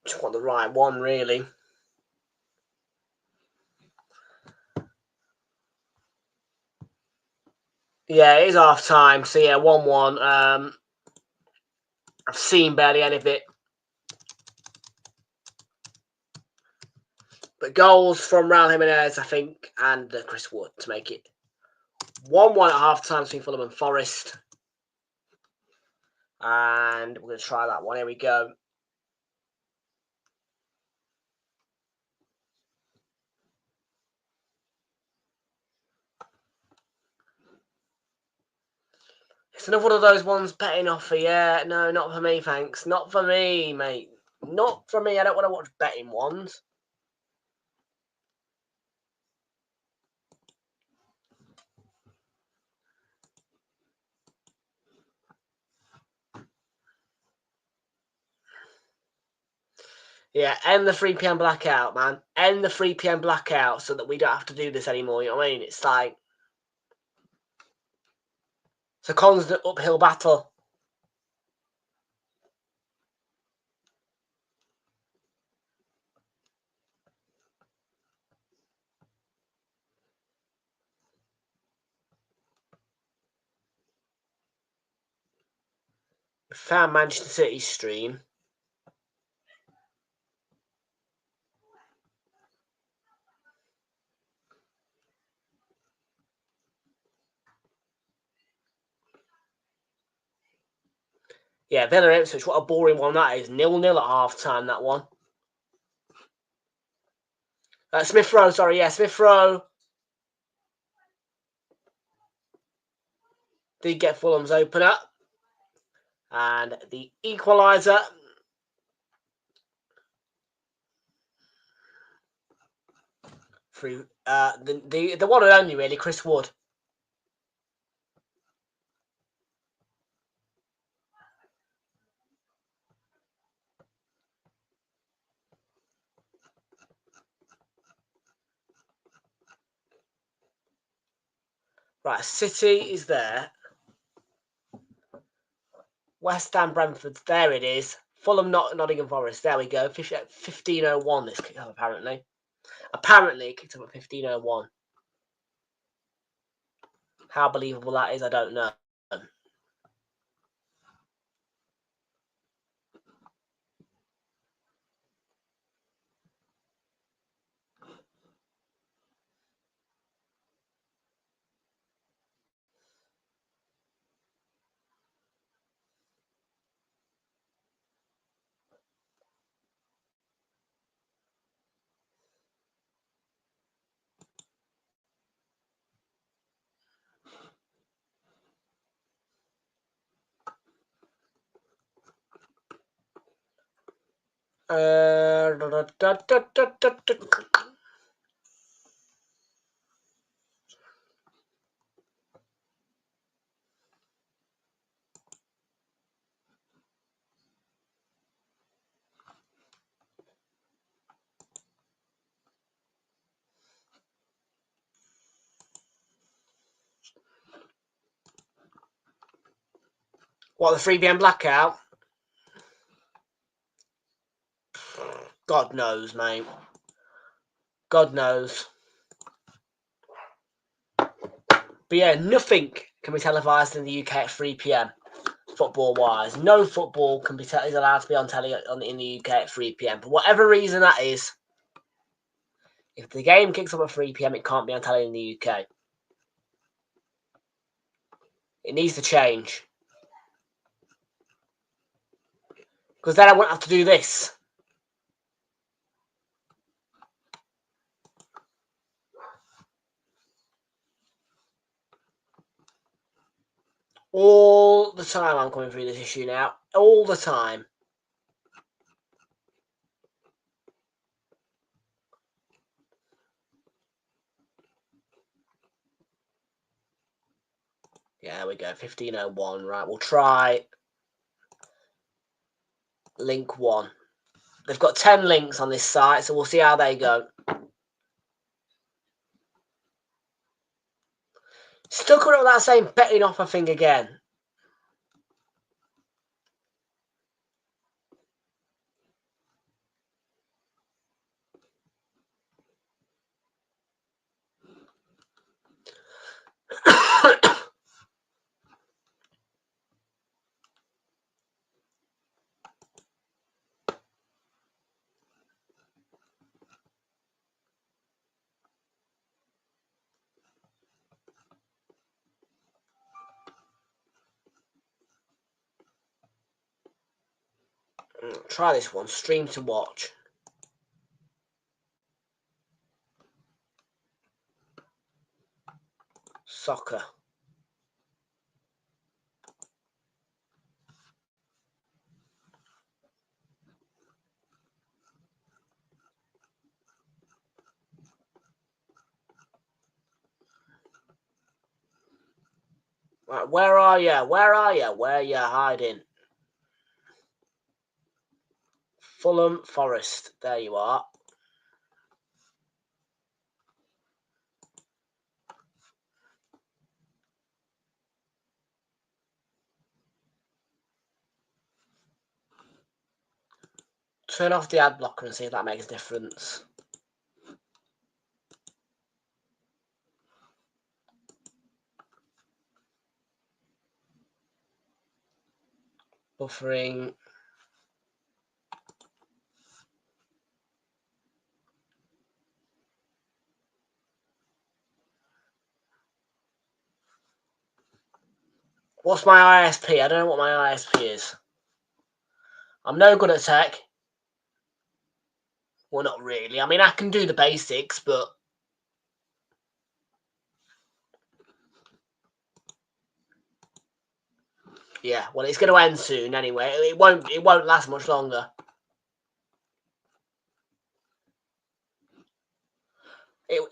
Just want the right one, really. Yeah, it is half time. So yeah, 1-1. I've seen barely any of it. But goals from Raul Jimenez, I think, and Chris Wood to make it 1-1 at half time between Fulham and Forest. And we're going to try that one. Here we go. It's another one of those ones betting offer. Yeah, no, not for me, thanks. Not for me, mate. Not for me. I don't want to watch betting ones. Yeah, end the 3 PM blackout, man. End the 3 PM blackout so that we don't have to do this anymore. You know what I mean? It's like it's a constant uphill battle. Found Manchester City stream. Yeah, Villa Ipswich, what a boring one that is. 0-0 at half time, that one. Smith Rowe, sorry, yeah, Smith Rowe. Did get Fulham's opener. And the equaliser. Through the one and only, really, Chris Wood. Right, City is there. West Ham, Brentford, there it is. Fulham, Nottingham Forest, there we go. 15:01 this kicked off, apparently. Apparently, it kicked off at 15:01. How believable that is, I don't know. What, the 3 PM blackout? God knows, mate. God knows. But yeah, nothing can be televised in the UK at 3 PM. Football-wise, no football can be is allowed to be on telly in the UK at 3 PM. For whatever reason that is, if the game kicks off at 3 PM, it can't be on telly in the UK. It needs to change. Because then I won't have to do this. All the time I'm coming through this issue now. All the time. Yeah, there we go. 1501. Right, we'll try link 1. They've got 10 links on this site, so we'll see how they go. Still coming up with that same betting offer thing again. Try this one. Stream to watch. Soccer. Right, where are you? Where are you? Where are you hiding? Fulham Forest. There you are. Turn off the ad blocker and see if that makes a difference. Buffering. What's my ISP? I don't know what my ISP is. I'm no good at tech. Well, not really. I mean, I can do the basics, but yeah. Well, it's going to end soon anyway. It won't last much longer.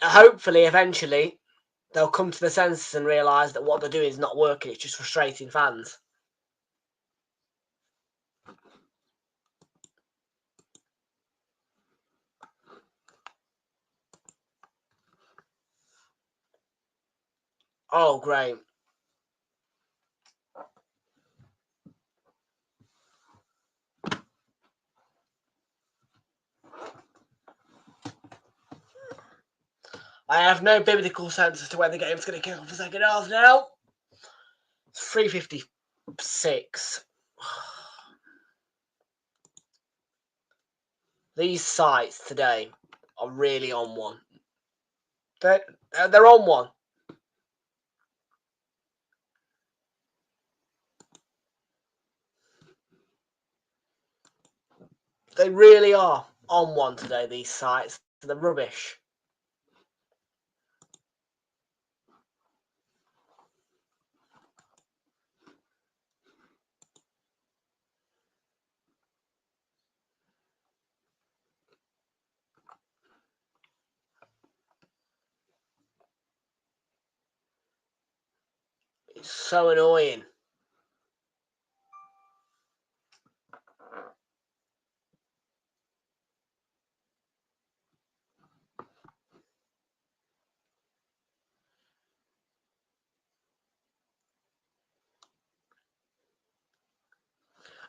Hopefully, eventually, they'll come to the senses and realise that what they're doing is not working. It's just frustrating fans. Oh, great. I have no biblical sense as to when the game's going to kick off the second half now. It's 3:56. These sites today are really on one. They're on one. They really are on one today, these sites. They're rubbish. It's so annoying.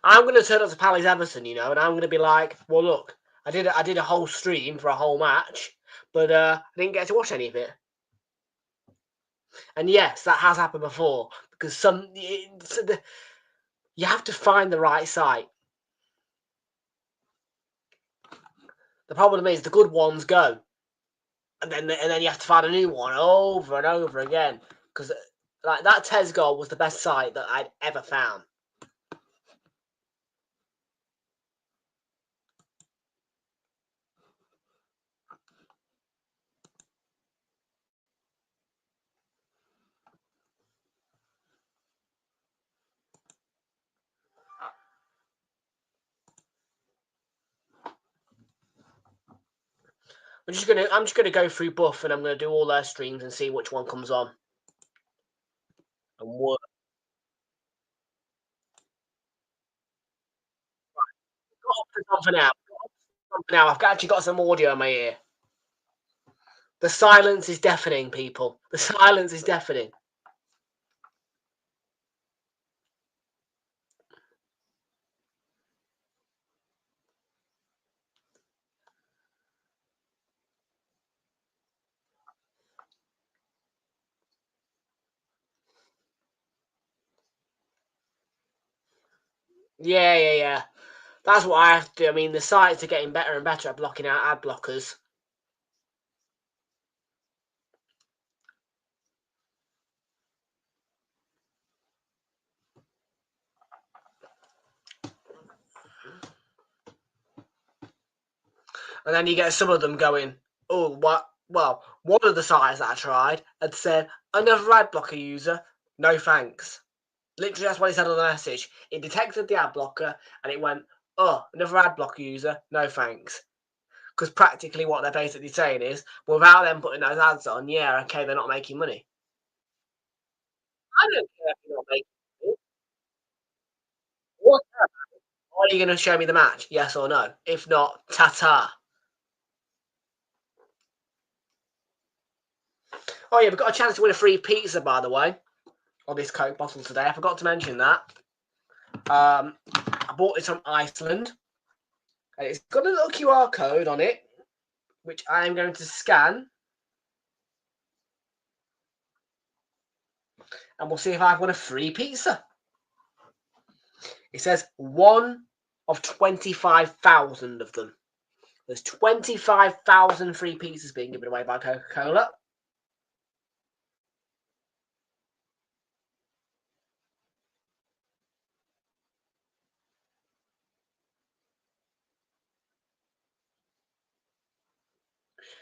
I'm going to turn up to Palace Everton, you know, and I'm going to be like, well, look, I did a whole stream for a whole match, but I didn't get to watch any of it. And yes, that has happened before, because you have to find the right site. The problem is the good ones go, and then you have to find a new one over and over again. Because like that Tez goal was the best site that I'd ever found. I'm just gonna go through Buff and I'm gonna do all their streams and see which one comes on. And what? For now. Now I've actually got some audio in my ear. The silence is deafening, people. The silence is deafening. Yeah. That's what I have to do. I mean, the sites are getting better and better at blocking out ad blockers. And then you get some of them going, oh, what? Well, one of the sites that I tried had said, another ad blocker user, no thanks. Literally, that's what it said on the message. It detected the ad blocker and it went, oh, another ad blocker user, no thanks. Because practically what they're basically saying is, without them putting those ads on, yeah, okay, they're not making money. I don't care if you're not making money. What? Are you going to show me the match? Yes or no? If not, ta-ta. Oh, yeah, we've got a chance to win a free pizza, by the way, on this Coke bottle today. I forgot to mention that. I bought this from Iceland. And it's got a little QR code on it, which I am going to scan. And we'll see if I've won a free pizza. It says 1 of 25,000 of them. There's 25,000 free pizzas being given away by Coca-Cola.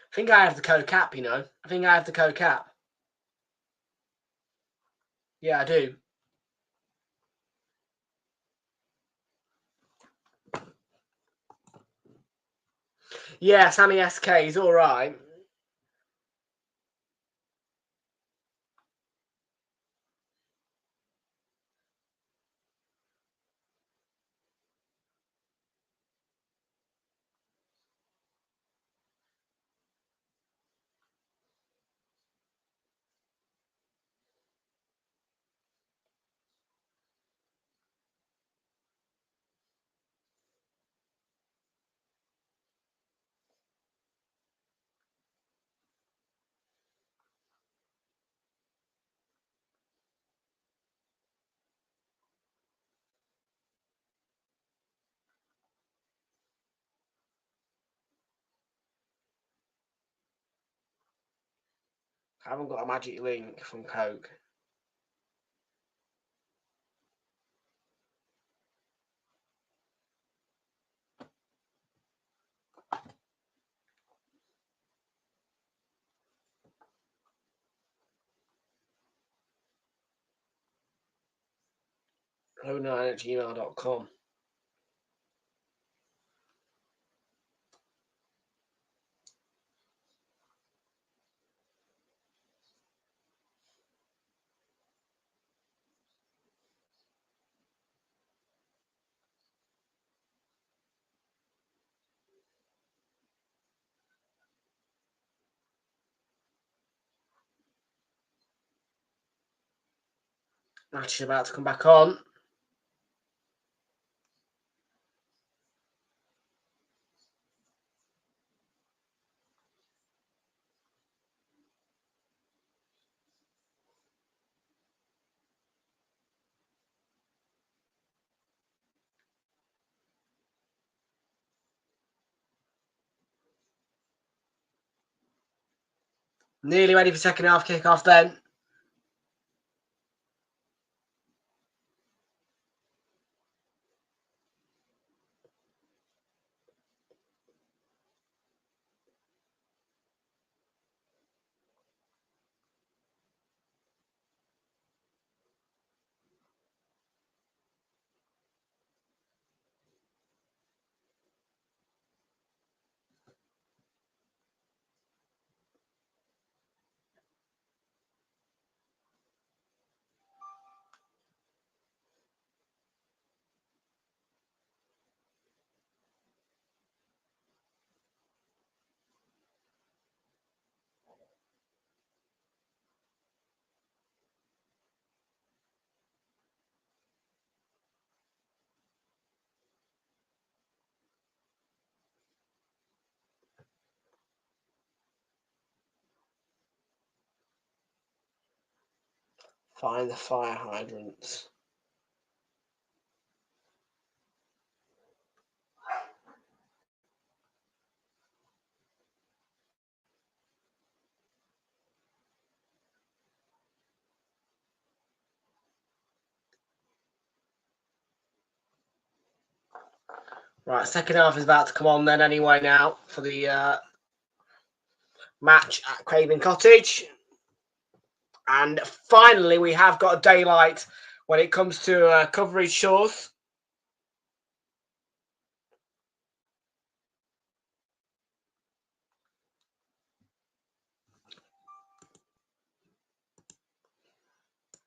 I think I have the Coke app, you know. I think I have the Coke app. Yeah, I do. Yeah, Sammy SK is all right. I haven't got a magic link from Coke. Hello9@gmail.com. Match is about to come back on. Nearly ready for second half kick-off then. Find the fire hydrants. Right, second half is about to come on then anyway now for the match at Craven Cottage. And finally, we have got a daylight when it comes to coverage shows.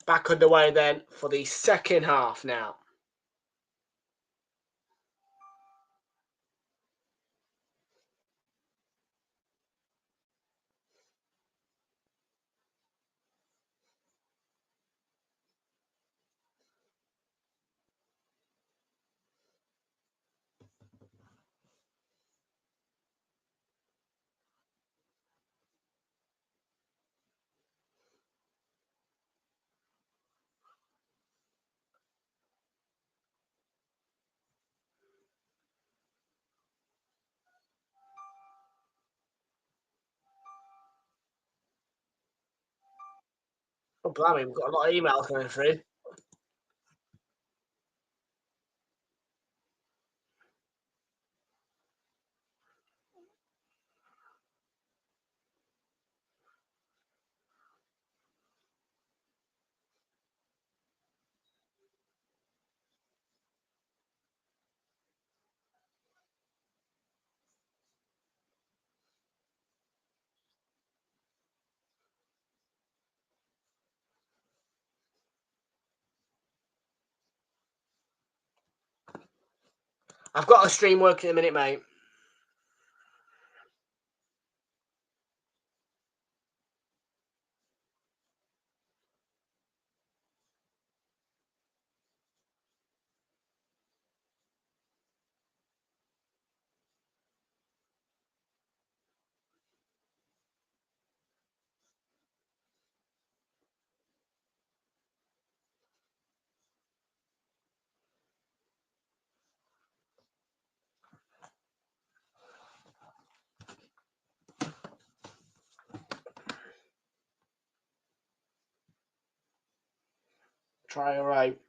Back underway then for the second half now. Oh, blimey, we've got a lot of emails going through. I've got a stream working in a minute, mate. Try all right.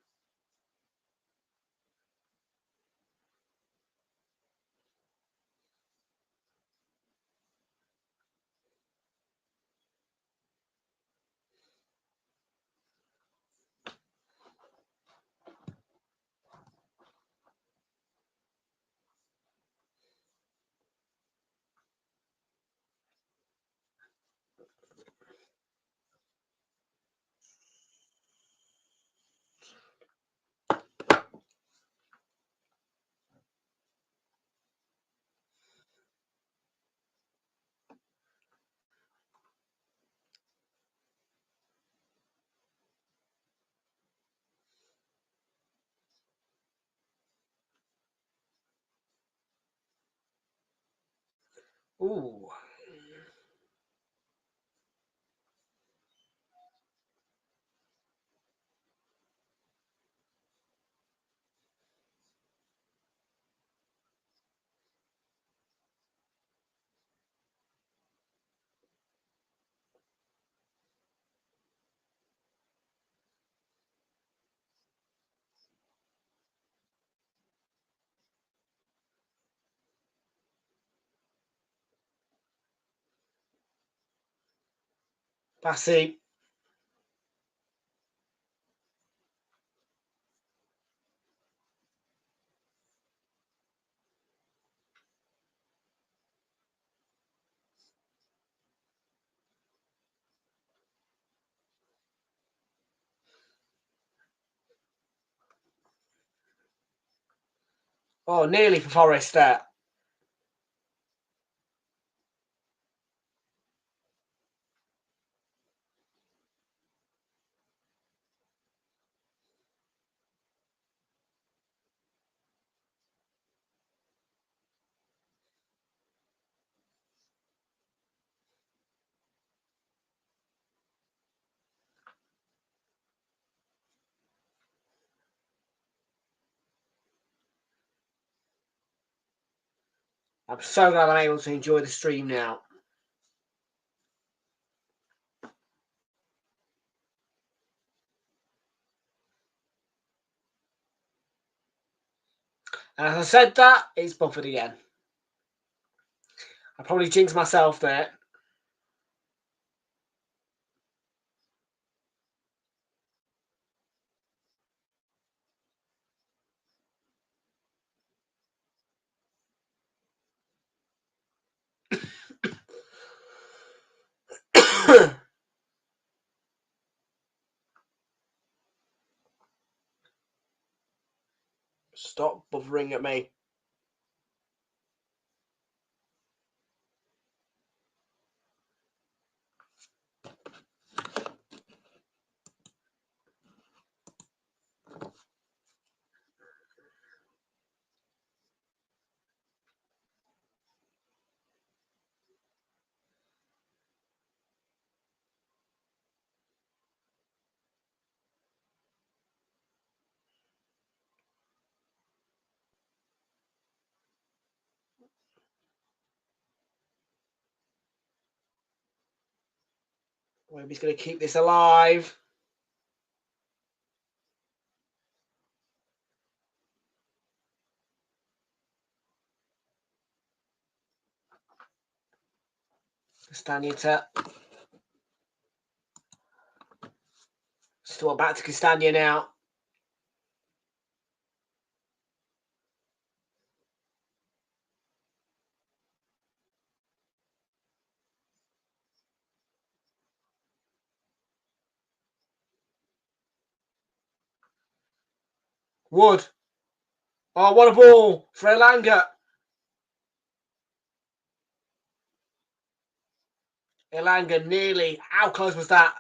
Ooh. Passy. Oh, nearly for Forest there. I'm so glad I'm able to enjoy the stream now. And as I said that, it's buffered again. I probably jinxed myself there. Stop buffering at me. Maybe going to keep this alive. Castagnetta. Still back to Castagna now. Wood. Oh, what a ball for Elanga. Elanga nearly. How close was that?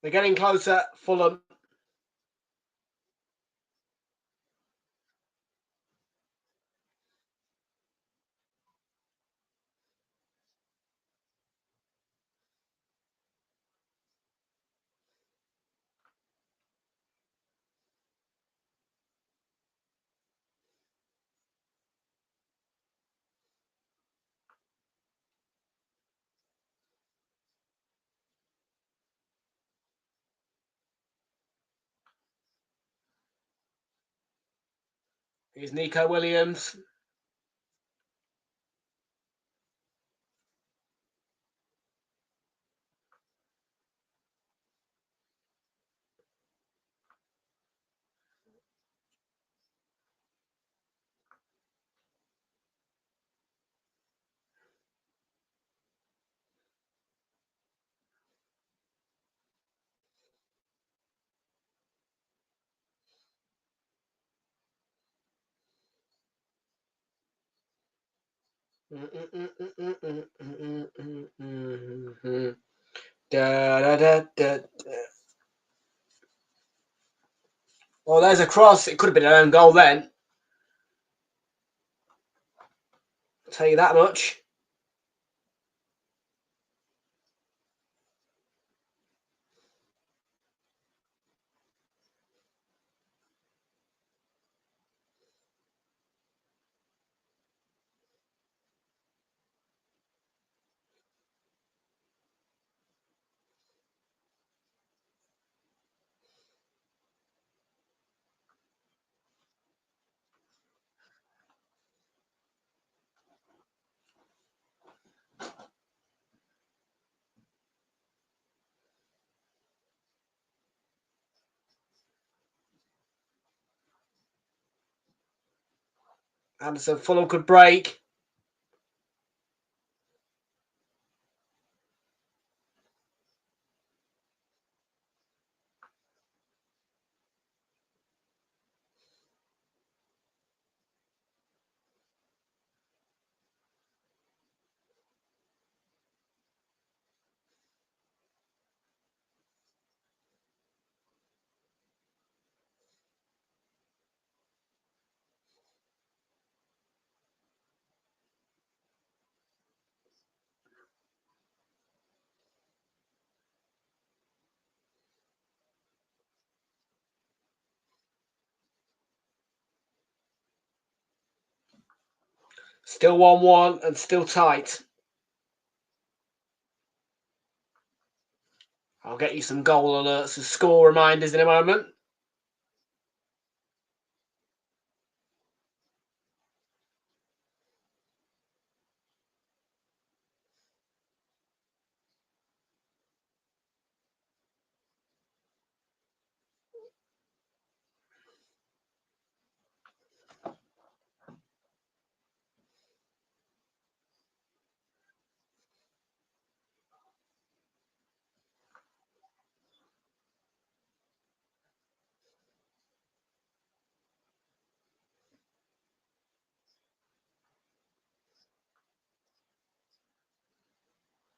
They're getting closer. Fulham. Here's Nico Williams. Well, there's a cross. It could have been an own goal then. I'll tell you that much. Anderson, Fulham could break. Still 1-1 and still tight. I'll get you some goal alerts and score reminders in a moment.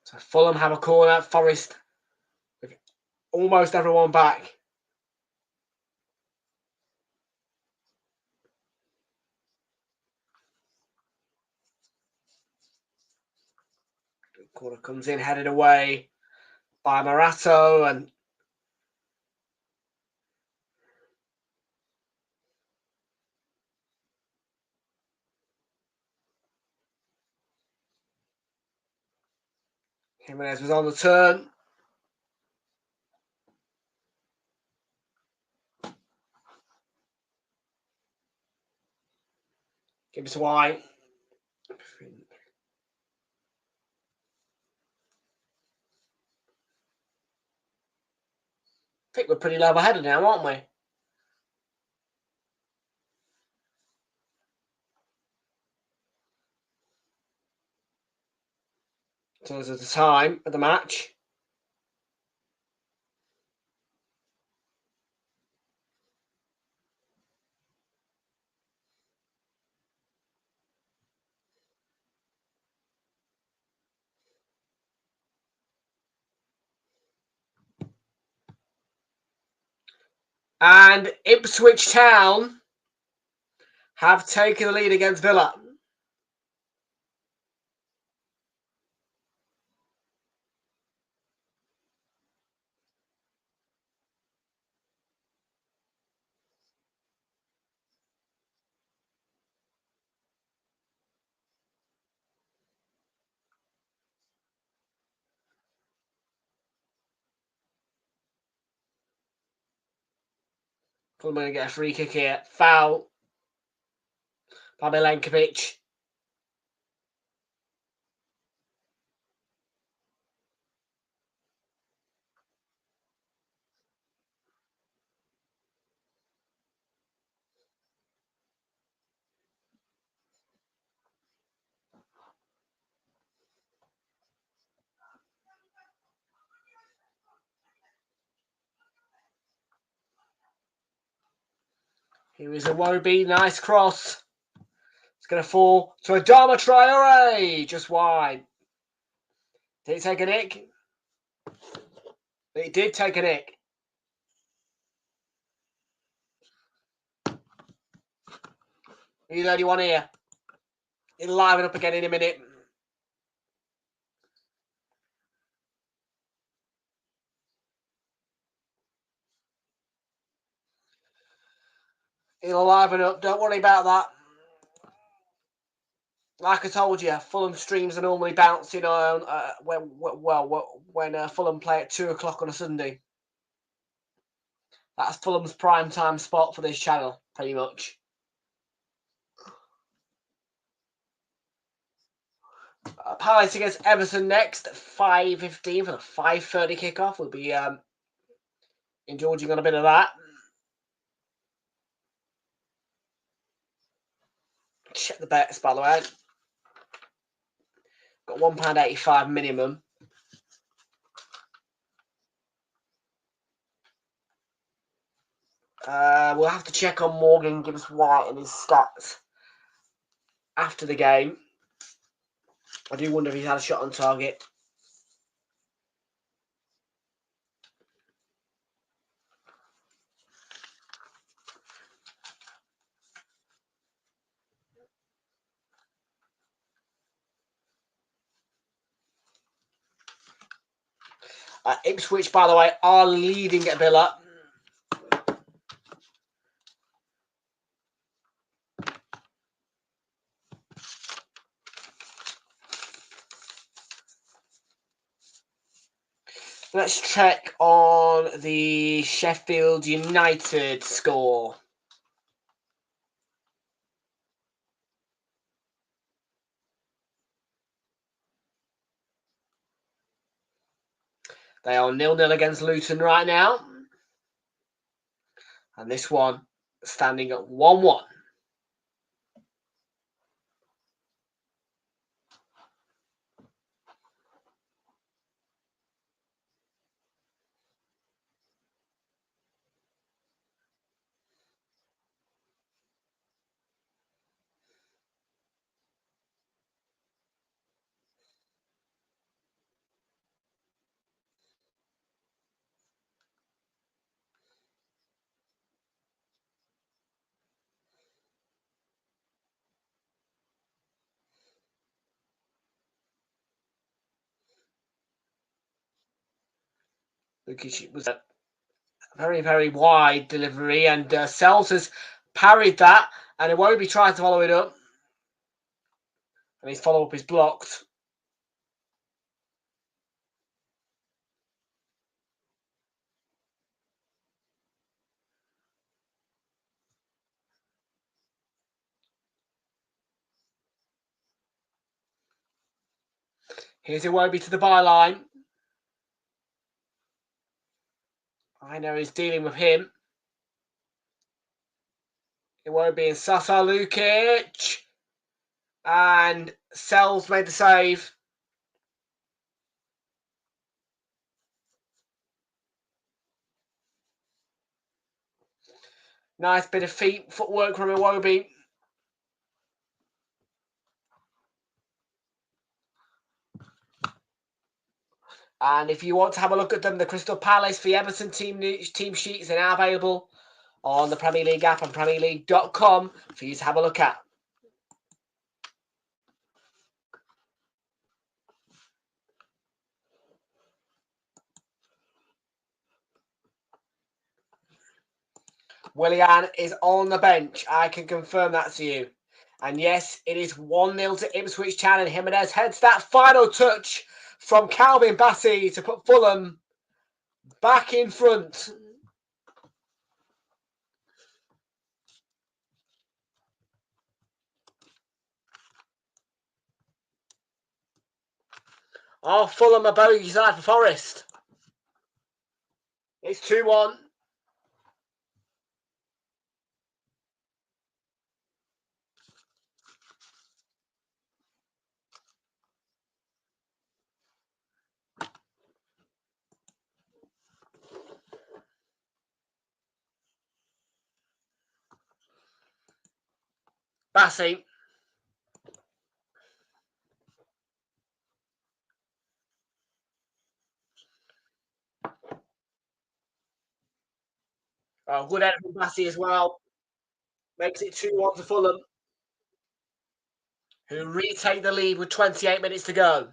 So Fulham have a corner. Forest with almost everyone back. Corner comes in, headed away by Morato, and Jimenez was on the turn. Gibbs White. I think we're pretty level-headed now, aren't we? In terms of the time of the match. And Ipswich Town have taken the lead against Villa. Fulham going to get a free kick here. Foul by Milenkovic. Here is a Wobie. Nice cross. It's going to fall to Adama Traore. Just wide. Did he take a nick? It did take a nick. You're the only one here. It'll liven up again in a minute. It'll liven up. Don't worry about that. Like I told you, Fulham streams are normally bouncing on when Fulham play at 2 o'clock on a Sunday. That's Fulham's prime time spot for this channel, pretty much. Palace against Everton next at 5:15 for the 5:30 kickoff. We'll be indulging on a bit of that. Check the bets, by the way. Got £1.85 minimum. We'll have to check on Morgan Gibbs White and his stats after the game. I do wonder if he's had a shot on target. Ipswich, by the way, are leading at Villa. Let's check on the Sheffield United score. They are 0-0 against Luton right now. And this one standing at 1-1. Lukic was a very, very wide delivery, and Sells has parried that, and Iwobi tried to follow it up, and his follow-up is blocked. Here's Iwobi to the byline. I know he's dealing with him. Iwobi and Sasa Lukic. And Sells made the save. Nice bit of footwork from Iwobi. And if you want to have a look at them, the Crystal Palace v Everton team sheets are now available on the Premier League app and PremierLeague.com for you to have a look at. Willian is on the bench. I can confirm that to you. And yes, it is 1-0 to Ipswich Town, and Jimenez heads that final touch from Calvin Bassey to put Fulham back in front. Oh, Fulham a bogey side for Forest. It's 2-1. Bassey. Good header from Bassey as well. Makes it 2-1 to Fulham, who retake the lead with 28 minutes to go.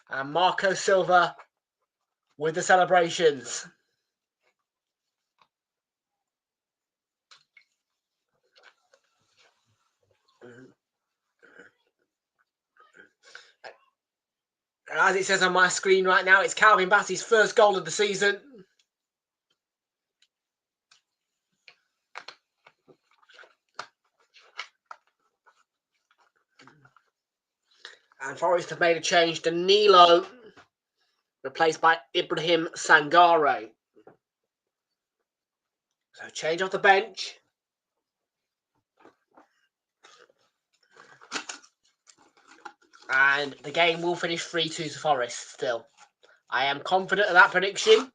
And Marco Silva with the celebrations. And as it says on my screen right now, it's Calvin Bassey's first goal of the season. And Forest have made a change. Danilo replaced by Ibrahim Sangare. So change off the bench. And the game will finish 3-2 to Forest still. I am confident of that prediction.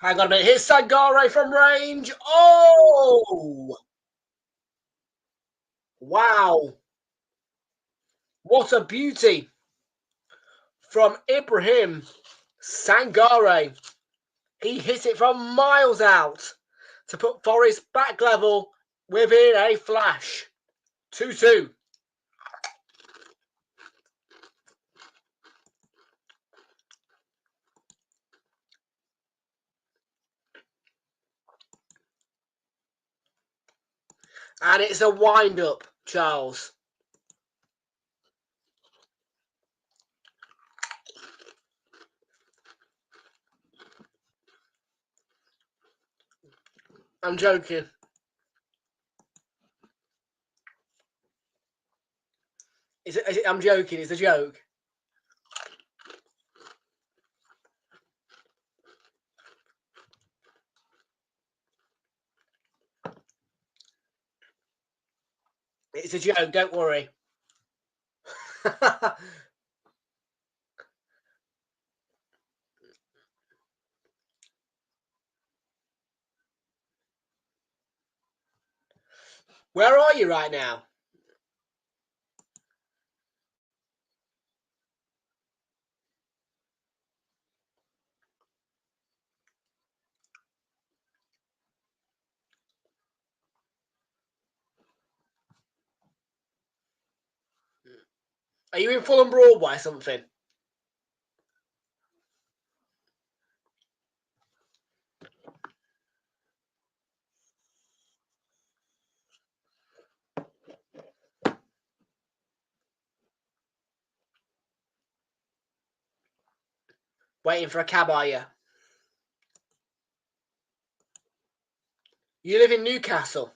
Hang on a minute. Here's Sangare from range. Oh! Wow. What a beauty from Ibrahim Sangare. He hit it from miles out to put Forest back level within a flash. 2-2. And it's a wind-up, Charles. I'm joking. I'm joking. It's a joke. It's a joke. Don't worry. Where are you right now? Are you in Fulham Broadway or something? Waiting for a cab, are you? You live in Newcastle.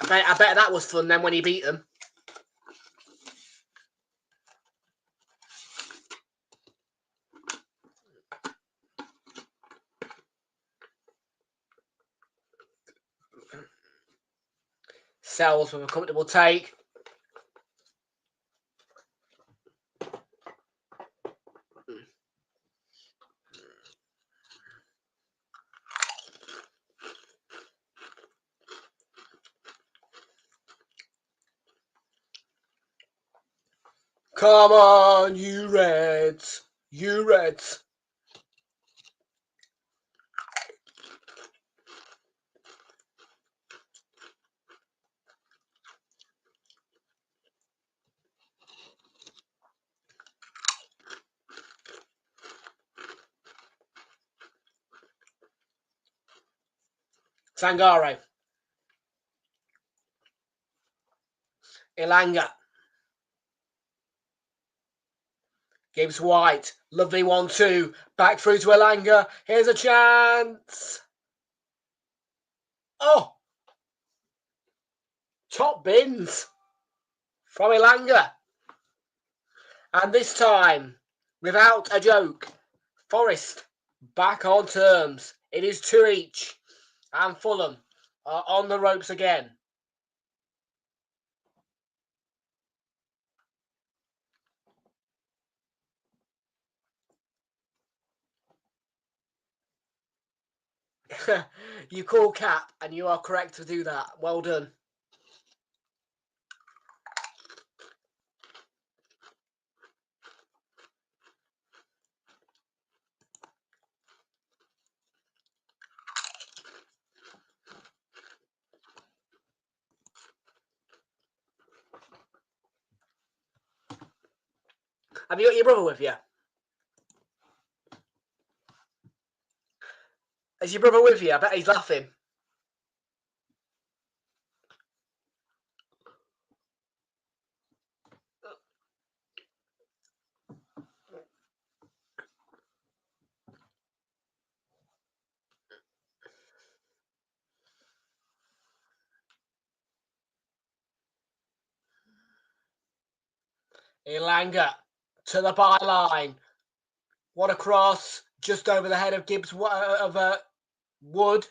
I bet that was fun then when he beat them. Sells with a comfortable take. Come on, you Reds. You Reds. Sangare. Elanga. Gibbs White. Lovely 1-2. Back through to Elanga. Here's a chance. Oh! Top bins from Elanga. And this time, without a joke, Forest back on terms. It is 2 each. And Fulham are on the ropes again. You call cap, and you are correct to do that. Well done. Have you got your brother with you? Is your brother with you? I bet he's laughing. Elanga to the byline. What a cross! Just over the head of Gibbs of Wood.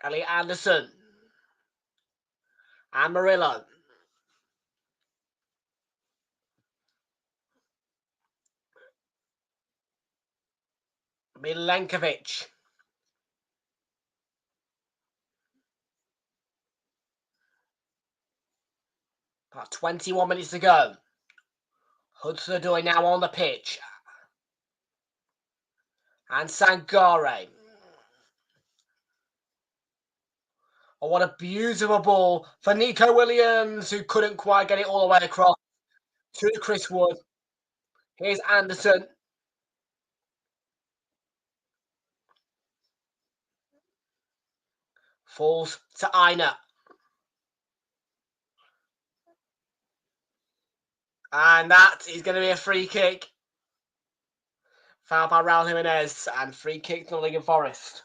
Elliot Anderson and Murillo. Milenkovic. About 21 minutes to go. Hudson-Odoi now on the pitch. And Sangare. Oh, what a beautiful ball for Nico Williams, who couldn't quite get it all the way across to Chris Wood. Here's Anderson. Falls to Aina. And that is going to be a free kick. Foul by Raul Jimenez and free kick to Nottingham Forest.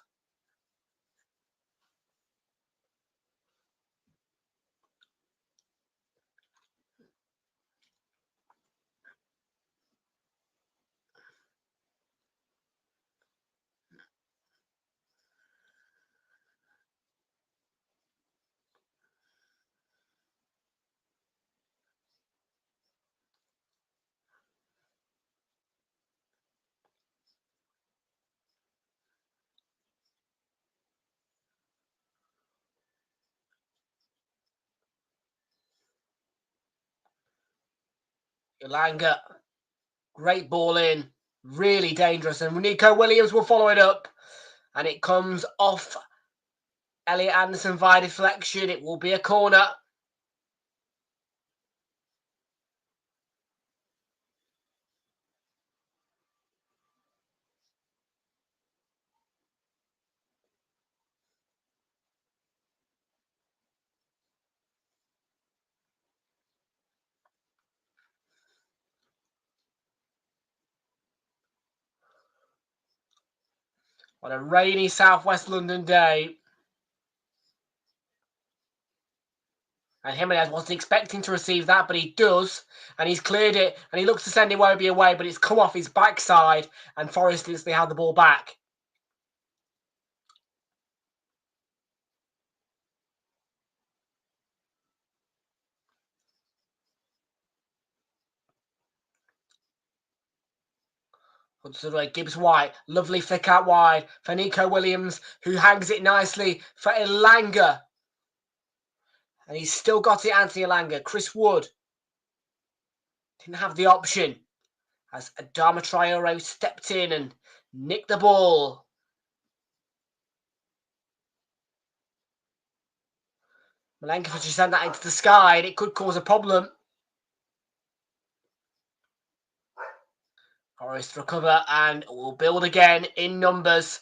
Elanga, great ball in, really dangerous, and Nico Williams will follow it up, and it comes off Elliot Anderson via deflection. It will be a corner. On a rainy southwest London day. And Jimenez wasn't expecting to receive that, but he does. And he's cleared it. And he looks to send Iwobi away, but it's come off his backside. And Forest instantly had the ball back. Hudson-Odoi, Gibbs White, lovely flick out wide for Nico Williams, who hangs it nicely for Elanga. And he's still got it, Anthony Elanga. Chris Wood didn't have the option as Adama Traore stepped in and nicked the ball. Milenkovic just sent that into the sky, and it could cause a problem. Forest recover and will build again in numbers.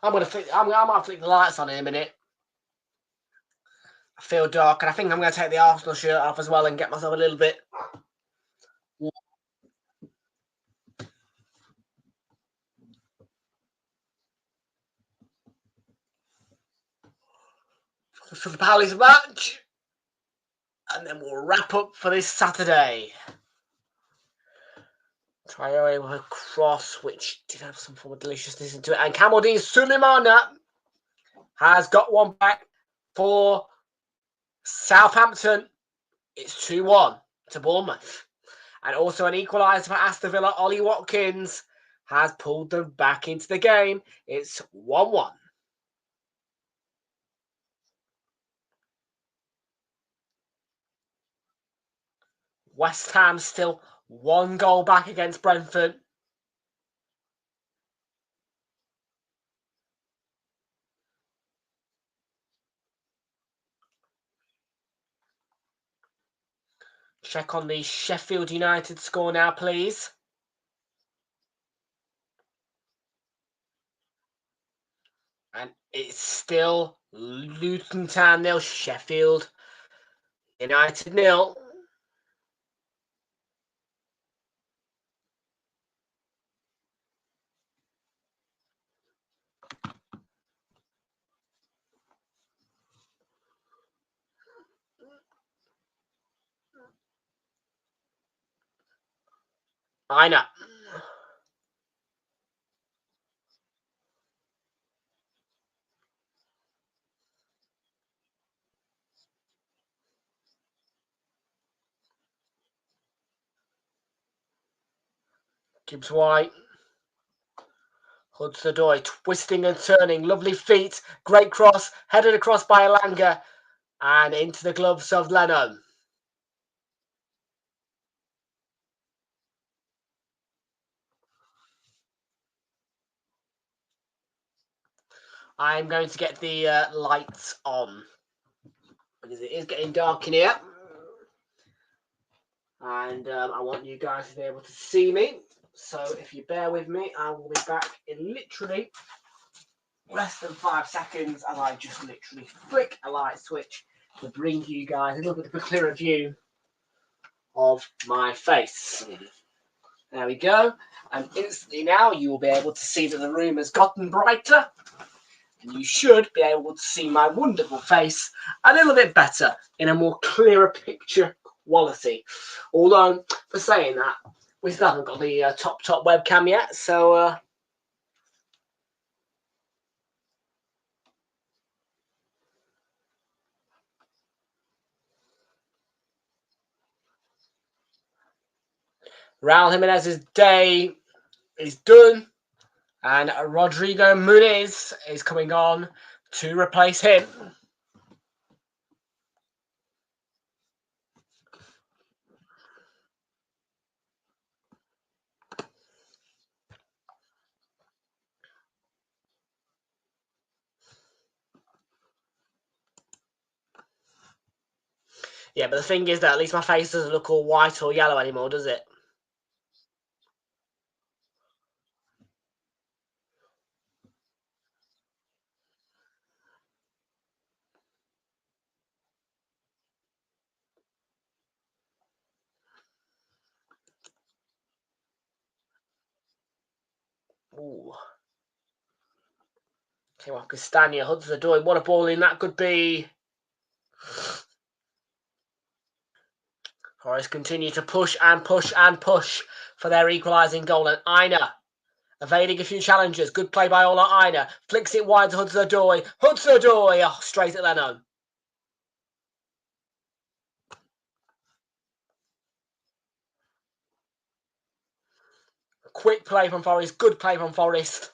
I'm gonna flick the lights on in a minute. I feel dark, and I think I'm gonna take the Arsenal shirt off as well and get myself a little bit warm. for the Palace match. And then we'll wrap up for this Saturday. Traore with a cross, which did have some form of deliciousness into it. And Kamaldeen Sulemana has got one back for Southampton. It's 2-1 to Bournemouth. And also an equaliser for Aston Villa. Ollie Watkins has pulled them back into the game. It's 1-1. West Ham still 1 goal back against Brentford. Check on the Sheffield United score now, please. And it's still Luton Town 0, Sheffield United 0. I know. Gibbs White. Hudson-Odoi twisting and turning. Lovely feet. Great cross. Headed across by Elanga. And into the gloves of Leno. I'm going to get the lights on. Because it is getting dark in here. And I want you guys to be able to see me. So if you bear with me, I will be back in literally less than 5 seconds as I just literally flick a light switch to bring you guys a little bit of a clearer view of my face. There we go. And instantly now you will be able to see that the room has gotten brighter. And you should be able to see my wonderful face a little bit better in a more clearer picture quality. Although, for saying that, we still haven't got the top webcam yet, so Raul Jimenez's day is done, and Rodrigo Muniz is coming on to replace him. Yeah, but the thing is that at least my face doesn't look all white or yellow anymore, does it? Ooh. Came off Castagna, Hudson-Odoi. What a ball in that could be. Forest continue to push and push and push for their equalising goal. And Aina evading a few challenges. Good play by Ola Aina. Flicks it wide to Hudson-Odoi. Hudson-Odoi! Oh, straight at Leno. Quick play from Forest. Good play from Forest.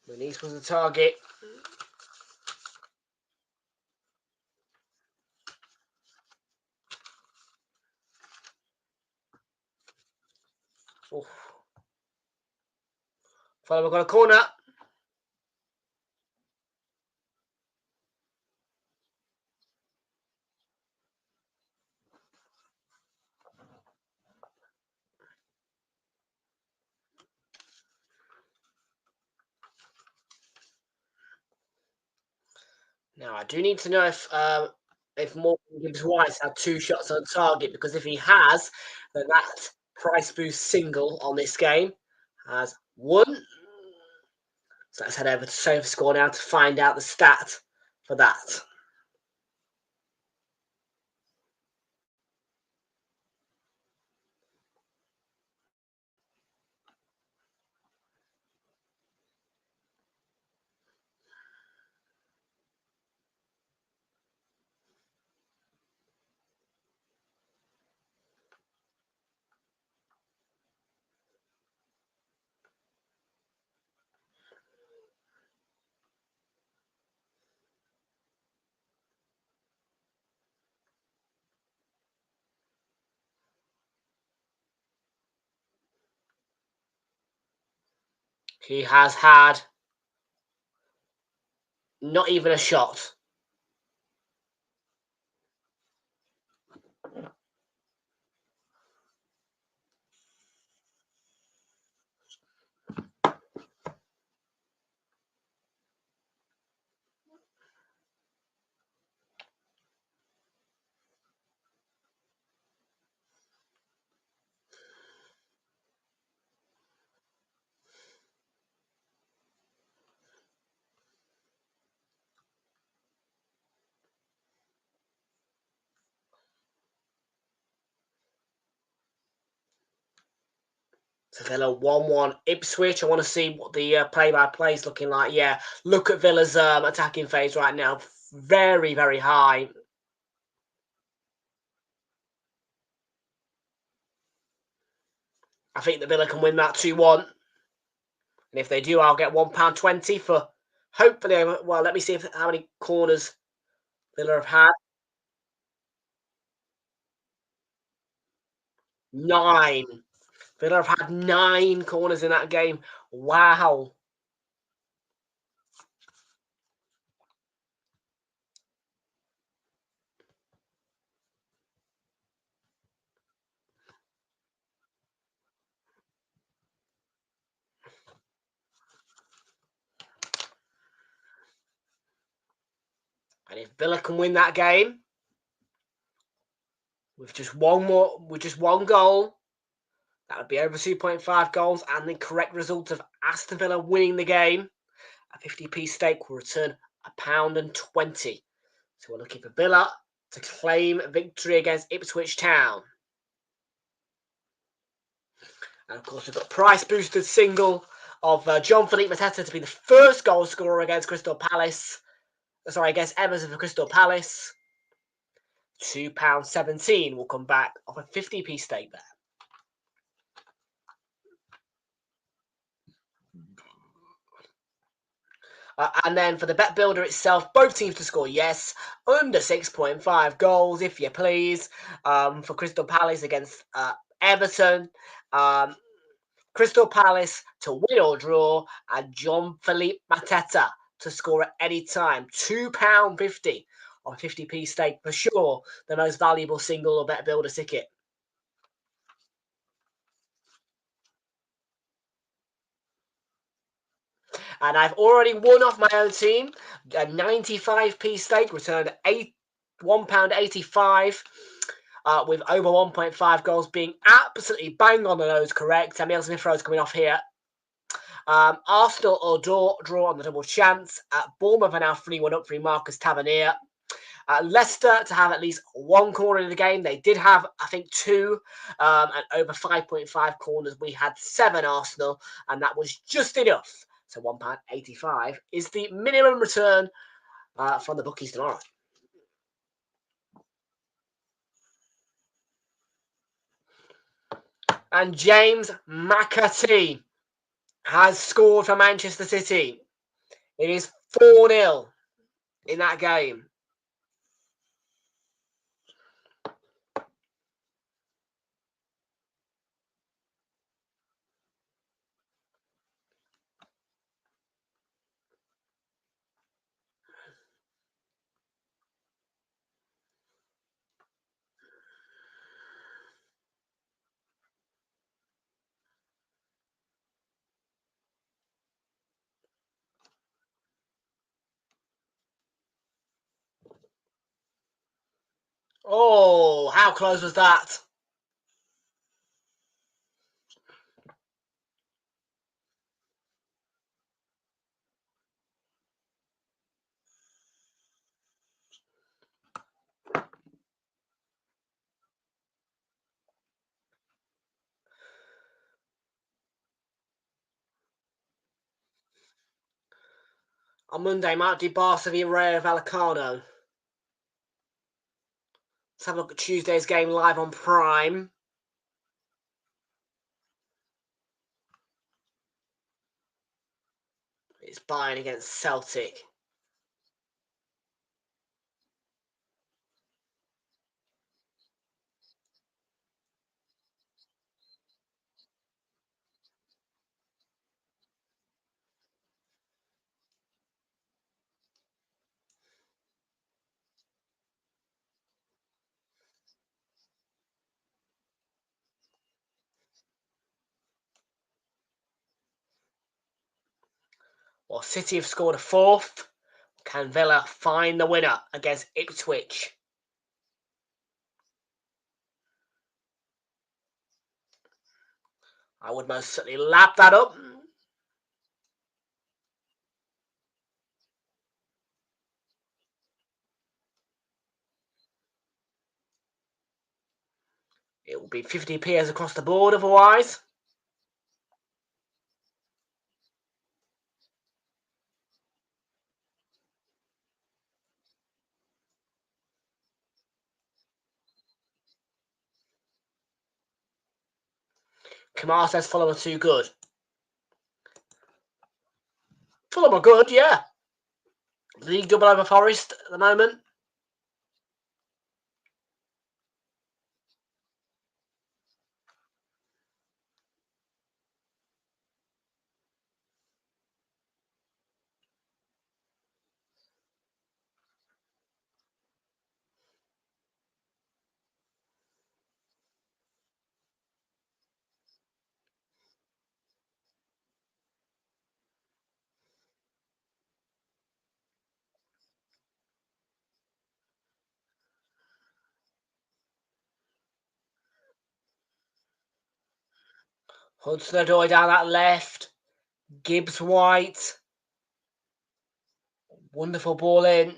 Muniz was the target. Oof. Fulham got a corner. Now, I do need to know if Morgan Gibbs White had 2 shots on target, because if he has, then that price boost single on this game has 1. So let's head over to SofaScore now to find out the stat for that. He has had not even a shot. So Villa 1-1 Ipswich. I want to see what the play-by-play is looking like. Yeah, look at Villa's attacking phase right now. Very, very high. I think that Villa can win that 2-1. And if they do, I'll get £1.20 for hopefully. Well, let me see how many corners Villa have had. 9. Villa have had 9 corners in that game. Wow. And if Villa can win that game with just one goal, that would be over 2.5 goals, and the correct result of Aston Villa winning the game, a 50p stake will return £1.20. So we're looking for Villa to claim victory against Ipswich Town. And of course, we've got price boosted single of Jean-Philippe Mateta to be the first goal scorer against against Everton for Crystal Palace. £2.17 will come back off a 50p stake there. And then for the bet builder itself, both teams to score yes, under 6.5 goals, if you please, for Crystal Palace against Everton. Crystal Palace to win or draw, and Jean-Philippe Mateta to score at any time. £2.50 on a 50p stake, for sure the most valuable single or bet builder ticket. And I've already won off my own team. A 95p stake returned £1.85. With over 1.5 goals being absolutely bang on the nose correct. Emile Smith-Rowe's coming off here. Arsenal or draw on the double chance. Bournemouth are now 3-1 up for Marcus Tavernier. Leicester to have at least 1 corner in the game. They did have, I think, 2 and over 5.5 corners. We had 7 Arsenal, and that was just enough. So £1.85 is the minimum return from the bookies tomorrow. And James McAtee has scored for Manchester City. It is 4-0 in that game. Oh, how close was that? On Monday, might do Barca v Rayo Vallecano. Let's have a look at Tuesday's game live on Prime. It's Bayern against Celtic. Well, City have scored a fourth. Can Villa find the winner against Ipswich? I would most certainly lap that up. It will be 50p across the board otherwise. Kamar says Fulham are too good. Fulham are good, yeah. League double over Forest at the moment. Hudson-Odoi down that left. Gibbs-White. Wonderful ball in.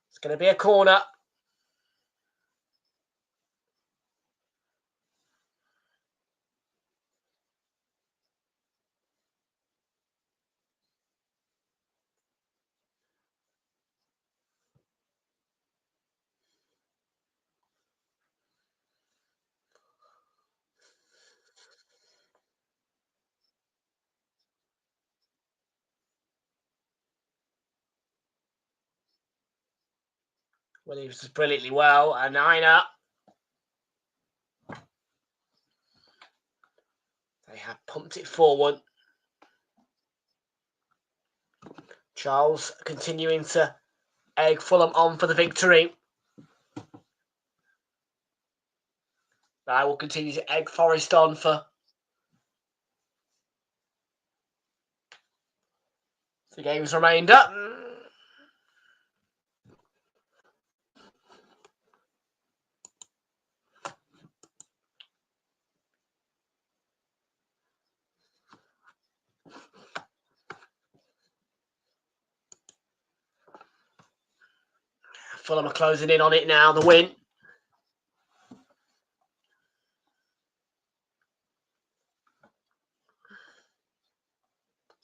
It's going to be a corner. Williams does brilliantly well. A niner. They have pumped it forward. Charles continuing to egg Fulham on for the victory. I will continue to egg Forest on for the game's remainder. Fulham are closing in on it now, the win.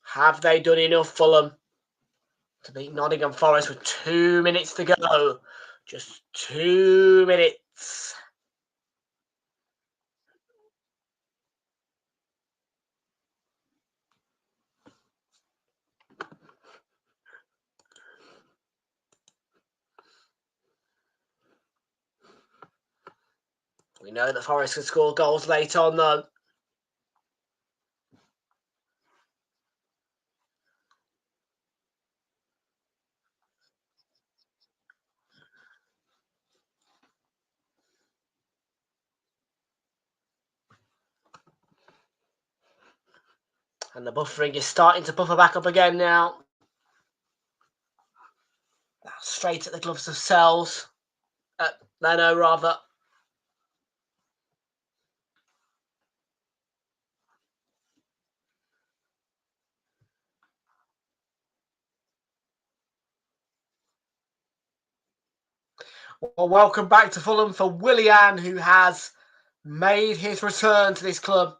Have they done enough, Fulham, to beat Nottingham Forest with 2 minutes to go? Just 2 minutes. We know that Forest can score goals late on, though. And the buffering is starting to buffer back up again now. Straight at the gloves of Sells. Leno, rather. Well, welcome back to Fulham for Willian, who has made his return to this club.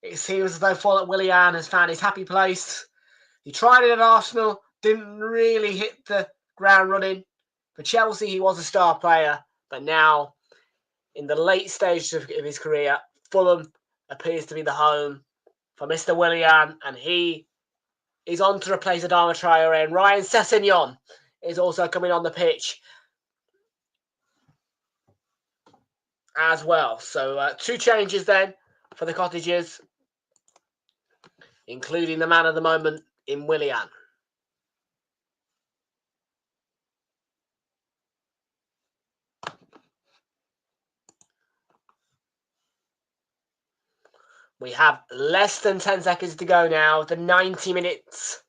It seems as though Willian has found his happy place. He tried it at Arsenal, didn't really hit the ground running. For Chelsea, he was a star player, but now, in the late stages of his career, Fulham appears to be the home for Mr. Willian, and he is on to replace Adama Traore, and Ryan Sessegnon is also coming on the pitch as well. So 2 changes then for the Cottagers, including the man of the moment in Willian. We have less than 10 seconds to go now, the 90 minutes.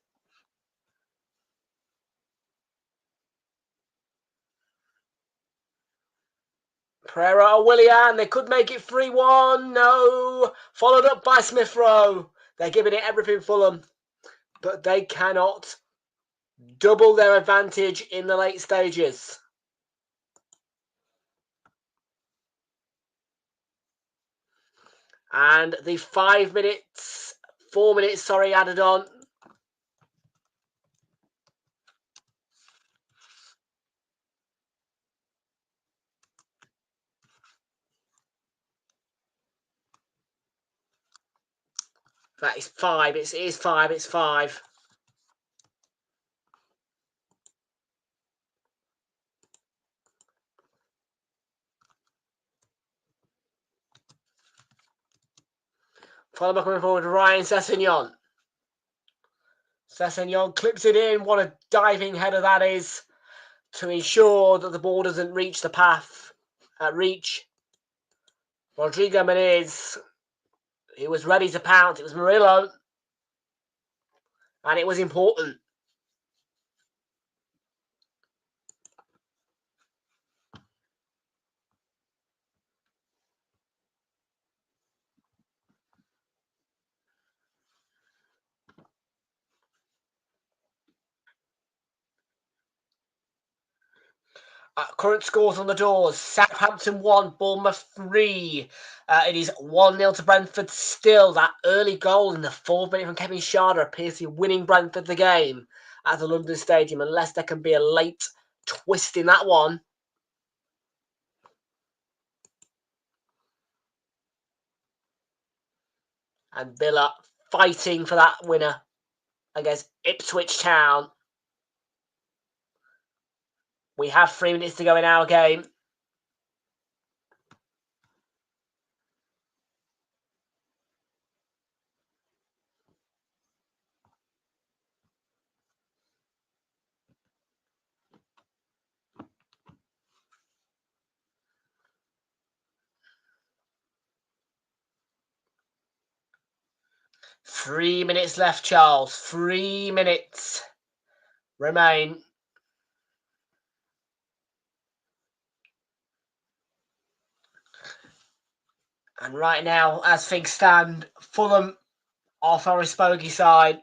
Pereira or Willian, they could make it 3-1. No. Followed up by Smith Rowe. They're giving it everything Fulham, but they cannot double their advantage in the late stages. And the 4 minutes, added on. That is 5. It is 5. It's 5. Fulham coming forward to Ryan Sessegnon. Sessegnon clips it in. What a diving header that is, to ensure that the ball doesn't reach the path at reach. Rodrigo Menez, he was ready to pounce. It was Murillo, and it was important. Current scores on the doors. Southampton 1, Bournemouth 3. It is 1-0 to Brentford still. That early goal in the 4th minute from Kevin Schade appears to be winning Brentford the game at the London Stadium, unless there can be a late twist in that one. And Villa fighting for that winner against Ipswich Town. We have 3 minutes to go in our game. Three minutes left, Charles. 3 minutes remain. And right now, as things stand, Fulham are Forest Bogey side.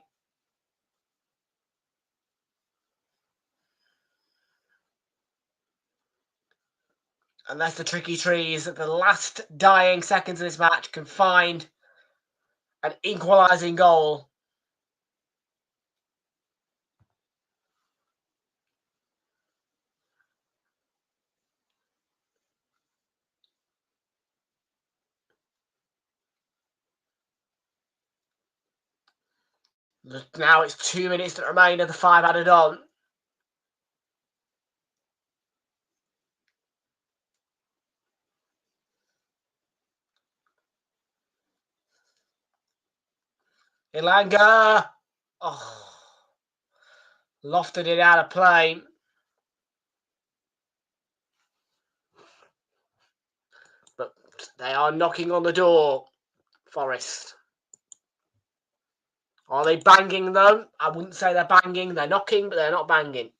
Unless the tricky trees at the last dying seconds of this match can find an equalising goal. Now it's 2 minutes that remain of the 5 added on. Ilanga. Oh. Lofted it out of play. But they are knocking on the door, Forest. Are they banging though? I wouldn't say they're banging. They're knocking, but they're not banging.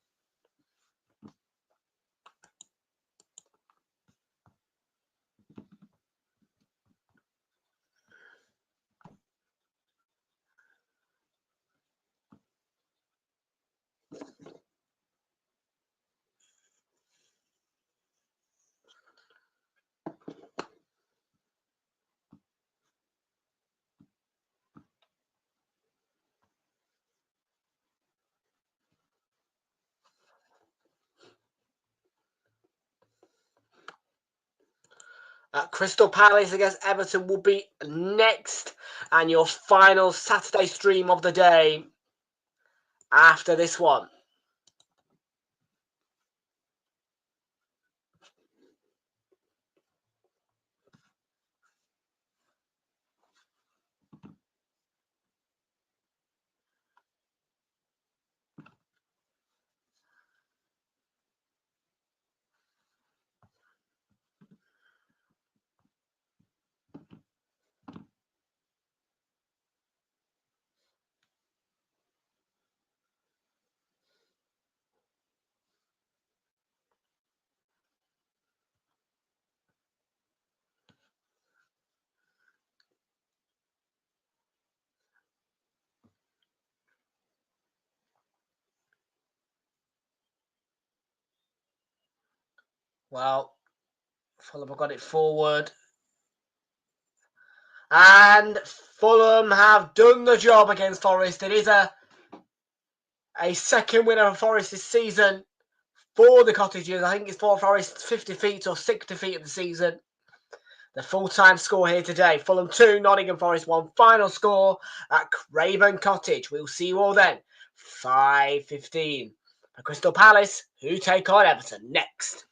Crystal Palace against Everton will be next, and your final Saturday stream of the day after this one. Well, Fulham have got it forward. And Fulham have done the job against Forest. It is a second win over Forest this season for the Cottagers. I think it's for Forest's 50 defeats or 6 defeat of the season. The full-time score here today. Fulham 2, Nottingham Forest 1. Final score at Craven Cottage. We'll see you all then. 5:15. For Crystal Palace, who take on Everton next.